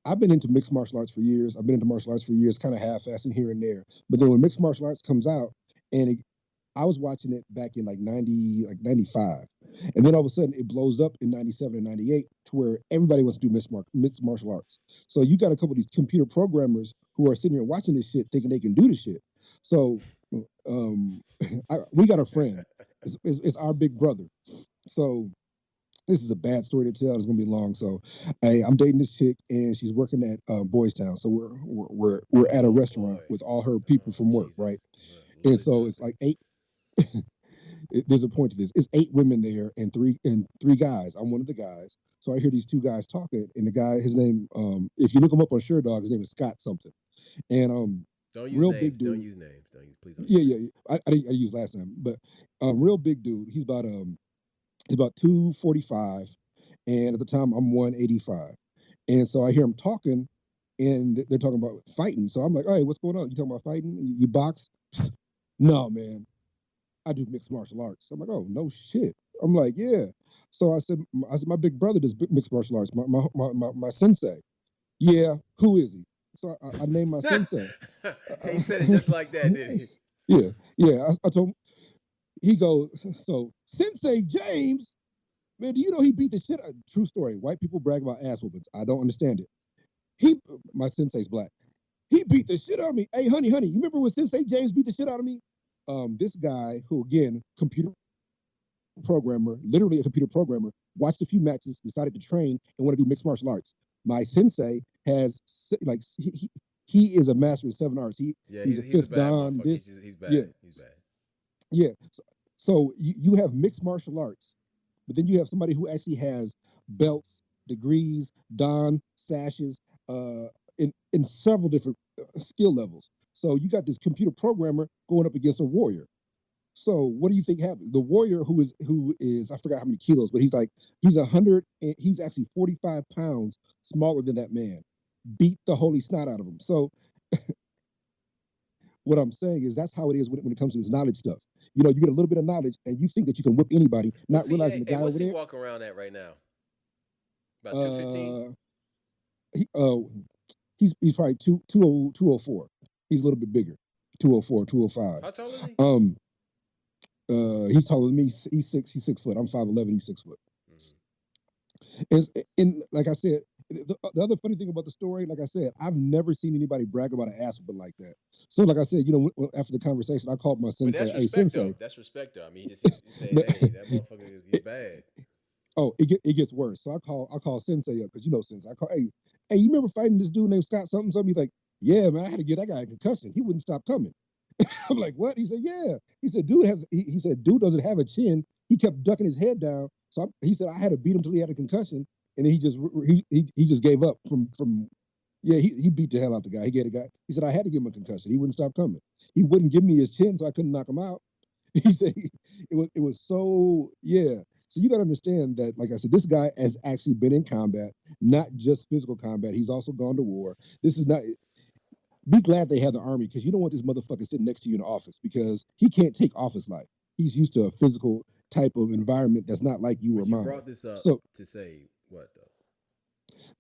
I've been into mixed martial arts for years. I've been into martial arts for years, kind of half-assing here and there. But then when mixed martial arts comes out, and I was watching it back in like 90, like 95. And then all of a sudden it blows up in 97 and 98 to where everybody wants to do mixed martial arts. So you got a couple of these computer programmers who are sitting here watching this shit thinking they can do this shit. So um, we got a friend. It's our big brother. So this is a bad story to tell. It's gonna be long. So, hey, I'm dating this chick, and she's working at Boys Town. So we're at a Oh restaurant boy. with all her people Oh from work, right? Jesus. And Loaded so it's topic. like eight. There's a point to this. It's eight women there and three guys. I'm one of the guys. So I hear these two guys talking, and the guy, his name, if you look him up on SureDog, his name is Scott something, and Don't use real names. big Don't dude. use names. Don't use. Please don't use Yeah, names. yeah. I didn't use last time, but real big dude. He's about 245, and at the time I'm 185. And so I hear him talking, and they're talking about fighting. So I'm like, hey, what's going on? You talking about fighting? You box? No, man. I do mixed martial arts. I'm like, oh, no shit. I'm like, yeah. So I said, my big brother does mixed martial arts. My sensei. Yeah. Who is he? So I named my sensei. He said it just like that, didn't he? Yeah, yeah. I told him. He goes, so Sensei James, man, do you know he beat the shit out? True story. White people brag about ass whoopings. I don't understand it. He, my sensei's black. He beat the shit out of me. Hey, honey, you remember when Sensei James beat the shit out of me? This guy, who again, computer programmer, literally a computer programmer, watched a few matches, decided to train and want to do mixed martial arts. My sensei has like he is a master of seven arts. Yeah, He's a he's a fifth bad dan. motherfucker. This, He's yeah, bad. He's bad. yeah. So you have mixed martial arts, but then you have somebody who actually has belts, degrees, dan, sashes, in several different skill levels. So you got this computer programmer going up against a warrior. So what do you think happened? The warrior who is I forgot how many kilos, but he's 100. He's actually 45 pounds smaller than that man. Beat the holy snot out of him. So what I'm saying is that's how it is when it comes to this knowledge stuff. You get a little bit of knowledge and you think that you can whip anybody, not What's he? realizing Hey, the hey, guy what's over he there. walking around at right now? About 215. Uh, he's probably 204. He's a little bit bigger. 204, 205. How tall is he? He's taller than me. He's 6 foot. I'm 5'11". He's 6 foot. Hmm. And like I said, the other funny thing about the story, like I said, I've never seen anybody brag about an ass whooping like that. So, like I said, after the conversation, I called my But sensei. that's Hey, respect though. sensei. That's respect though. I mean, he's saying, hey, that motherfucker is bad. Oh, it gets worse. So I call Sensei up because Sensei. I call, hey, you remember fighting this dude named Scott something something? He's like, yeah, man, I had to get that guy a concussion. He wouldn't stop coming. I'm like, what? He said, yeah. He said, dude doesn't have a chin. He kept ducking his head down. So he said I had to beat him till he had a concussion, and then he just gave up from. Yeah, he beat the hell out the guy. He gave a guy. He said I had to give him a concussion. He wouldn't stop coming. He wouldn't give me his chin, so I couldn't knock him out. He said it was so, yeah. So you got to understand that, like I said, this guy has actually been in combat, not just physical combat. He's also gone to war. This is not. Be glad they have the army because you don't want this motherfucker sitting next to you in the office because he can't take office life. He's used to a physical type of environment that's not like you or But you mine. brought this up So to say what though?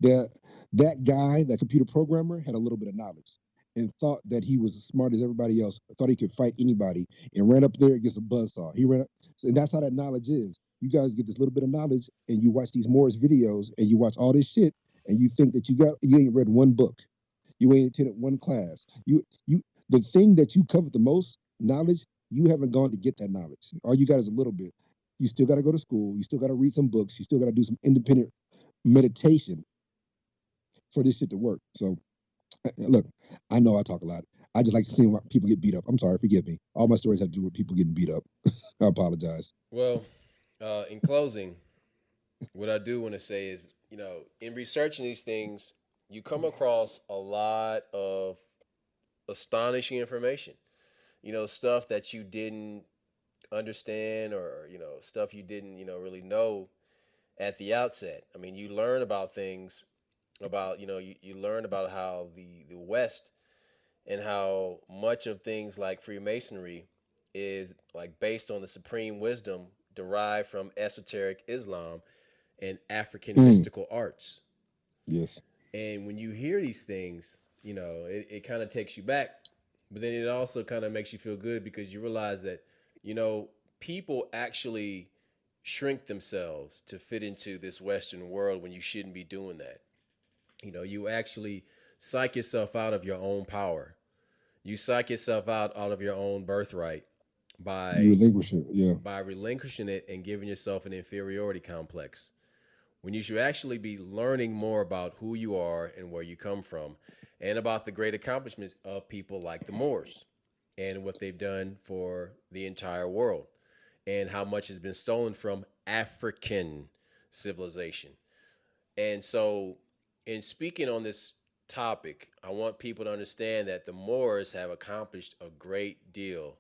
that that guy, that computer programmer, had a little bit of knowledge and thought that he was as smart as everybody else. Thought he could fight anybody and ran up there against a buzzsaw. He ran up, and that's how that knowledge is. You guys get this little bit of knowledge and you watch these Moore's videos and you watch all this shit and you think that you ain't read one book, you ain't attended one class. The thing that you covered the most knowledge, you haven't gone to get that knowledge. All you got is a little bit. You still got to go to school. You still got to read some books. You still got to do some independent meditation for this shit to work. So look, I know I talk a lot. I just like to see people get beat up. I'm sorry, forgive me. All my stories have to do with people getting beat up. I apologize. Well, in closing, what I do want to say is, in researching these things, you come across a lot of astonishing information. Stuff that you didn't understand, or stuff you didn't really know at the outset. I mean, you learn about things about you learn about how the West and how much of things like Freemasonry is like based on the supreme wisdom derived from esoteric Islam and African Mm, mystical arts. yes. And when you hear these things, it kind of takes you back, but then it also kind of makes you feel good because you realize that, you know, people actually shrink themselves to fit into this Western world when you shouldn't be doing that. You actually psych yourself out of your own power. You psych yourself out of your own birthright You by relinquish it. Yeah. relinquishing it and giving yourself an inferiority complex when you should actually be learning more about who you are and where you come from and about the great accomplishments of people like the Moors and what they've done for the entire world and how much has been stolen from African civilization. And so, in speaking on this topic, I want people to understand that the Moors have accomplished a great deal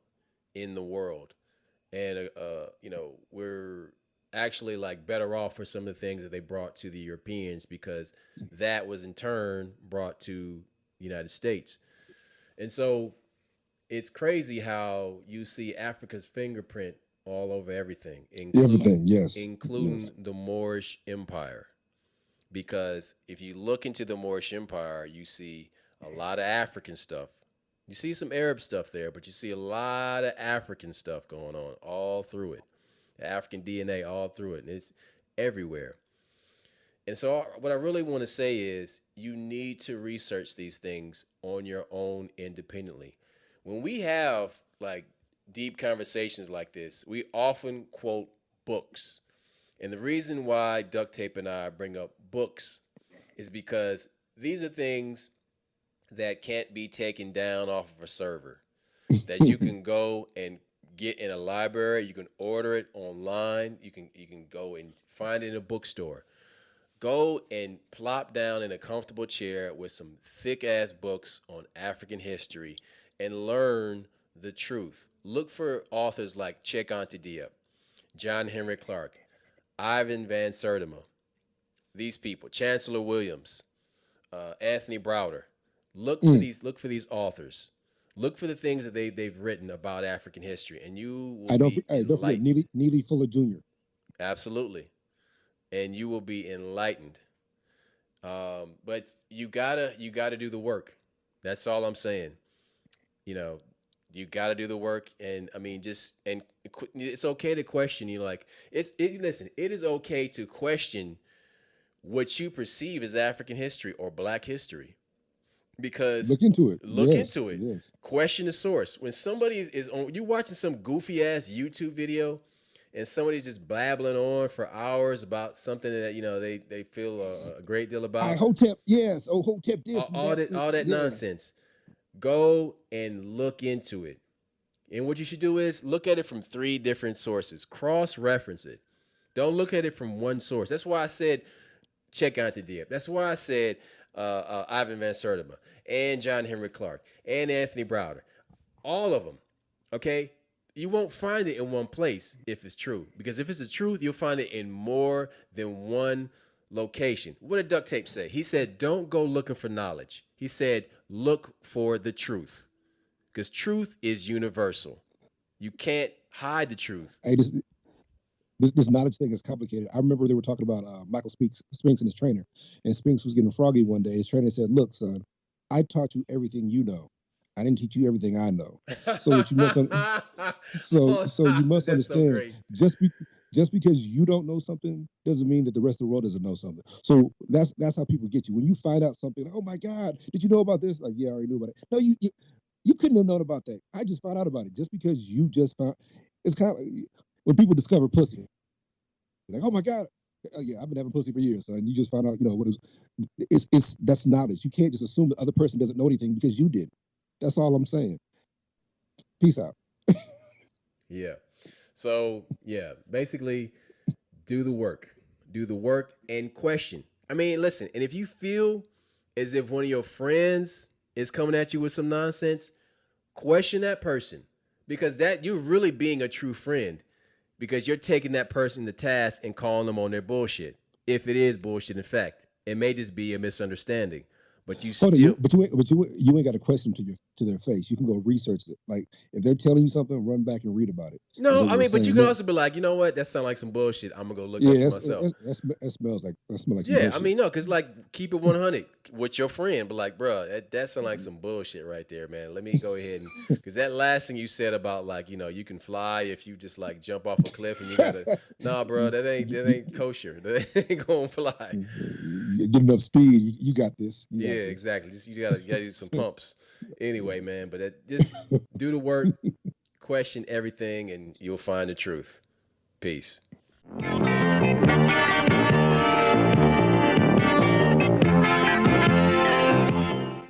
in the world, and we're actually like better off for some of the things that they brought to the Europeans because that was in turn brought to the United States. And so it's crazy how you see Africa's fingerprint all over everything, Everything. Yes. including Yes. the Moorish Empire. Because if you look into the Moorish Empire, you see a lot of African stuff. You see some Arab stuff there, but you see a lot of African stuff going on all through it. African DNA all through it, and it's everywhere. And so, what I really want to say is, you need to research these things on your own independently. When we have like deep conversations like this, we often quote books. And the reason why Duct Tape and I bring up books is because these are things that can't be taken down off of a server, that you can go and get in a library, you can order it online, you can go and find it in a bookstore. Go and plop down in a comfortable chair with some thick ass books on African history and learn the truth. Look for authors like Cheikh Diep, John Henry Clark, Ivan Van Sertima, these people, Chancellor Williams, Anthony Browder. Mm. Look for these authors. Look for the things that they've written about African history, and you will I don't. be Hey, don't forget enlightened. Neely Fuller Jr. Absolutely, and you will be enlightened. But you gotta do the work. That's all I'm saying. You know, you gotta do the work, and I mean, it's okay to question. You like listen. It is okay to question what you perceive as African history or Black history because Look into it. look Yes, into it. yes. Question the source. When somebody is on, you watching some goofy ass YouTube video, and somebody's just blabbling on for hours about something that they feel a great deal I about. Hotep, yes. Oh, Hotep All, this and all that. that all that Yeah. nonsense. Go and look into it. And what you should do is look at it from three different sources. Cross reference it. Don't look at it from one source. That's why I said check out the Diep. That's why I said Ivan Van Sertima and John Henry Clark and Anthony Browder. All of them. Okay? You won't find it in one place if it's true. Because if it's the truth, you'll find it in more than one location. What did Duct Tape say? He said, don't go looking for knowledge. He said, look for the truth. Because truth is universal. You can't hide the truth. Hey, this knowledge thing is complicated. I remember they were talking about Michael Spinks and his trainer, and Spinks was getting froggy one day. His trainer said, "Look, son, I taught you everything you know. I didn't teach you everything I know. So what you must Oh, so you must that's so understand great. just because you don't know something doesn't mean that the rest of the world doesn't know something. So that's how people get you. When you find out something, like, oh my God, did you know about this? Like, yeah, I already knew about it. No, you couldn't have known about that. I just found out about it. Just because you just found it's kind of like when people discover pussy. Like, oh my God. Yeah, I've been having pussy for years, son. You just found out, what is it's that's knowledge. You can't just assume the other person doesn't know anything because you did. That's all I'm saying. Peace out. Yeah. So, yeah, basically do the work. Do the work and question. I mean, listen, and if you feel as if one of your friends is coming at you with some nonsense, question that person because that you're really being a true friend because you're taking that person to task and calling them on their bullshit. If it is bullshit, in fact, it may just be a misunderstanding, but you Hold on, still you ain't got to question to their face. You can go research it. Like if they're telling you something, run back and read about it. As no. they I were mean, but you saying, can no, also be like, you know what, that sounds like some bullshit. I'm gonna go look up yeah, for myself. that smells like some Yeah, I bullshit. mean, no, cause like keep it 100 with your friend, but like, bro, that sound like some bullshit right there, man. Let me go ahead and, cause that last thing you said about like, you can fly if you just like jump off a cliff and you gotta, nah, bro, that ain't kosher. That ain't gonna fly. You get enough speed, you got this. You got Yeah, this. exactly. Just you gotta use some pumps. Anyway, man, but just do the work, question everything, and you'll find the truth. Peace.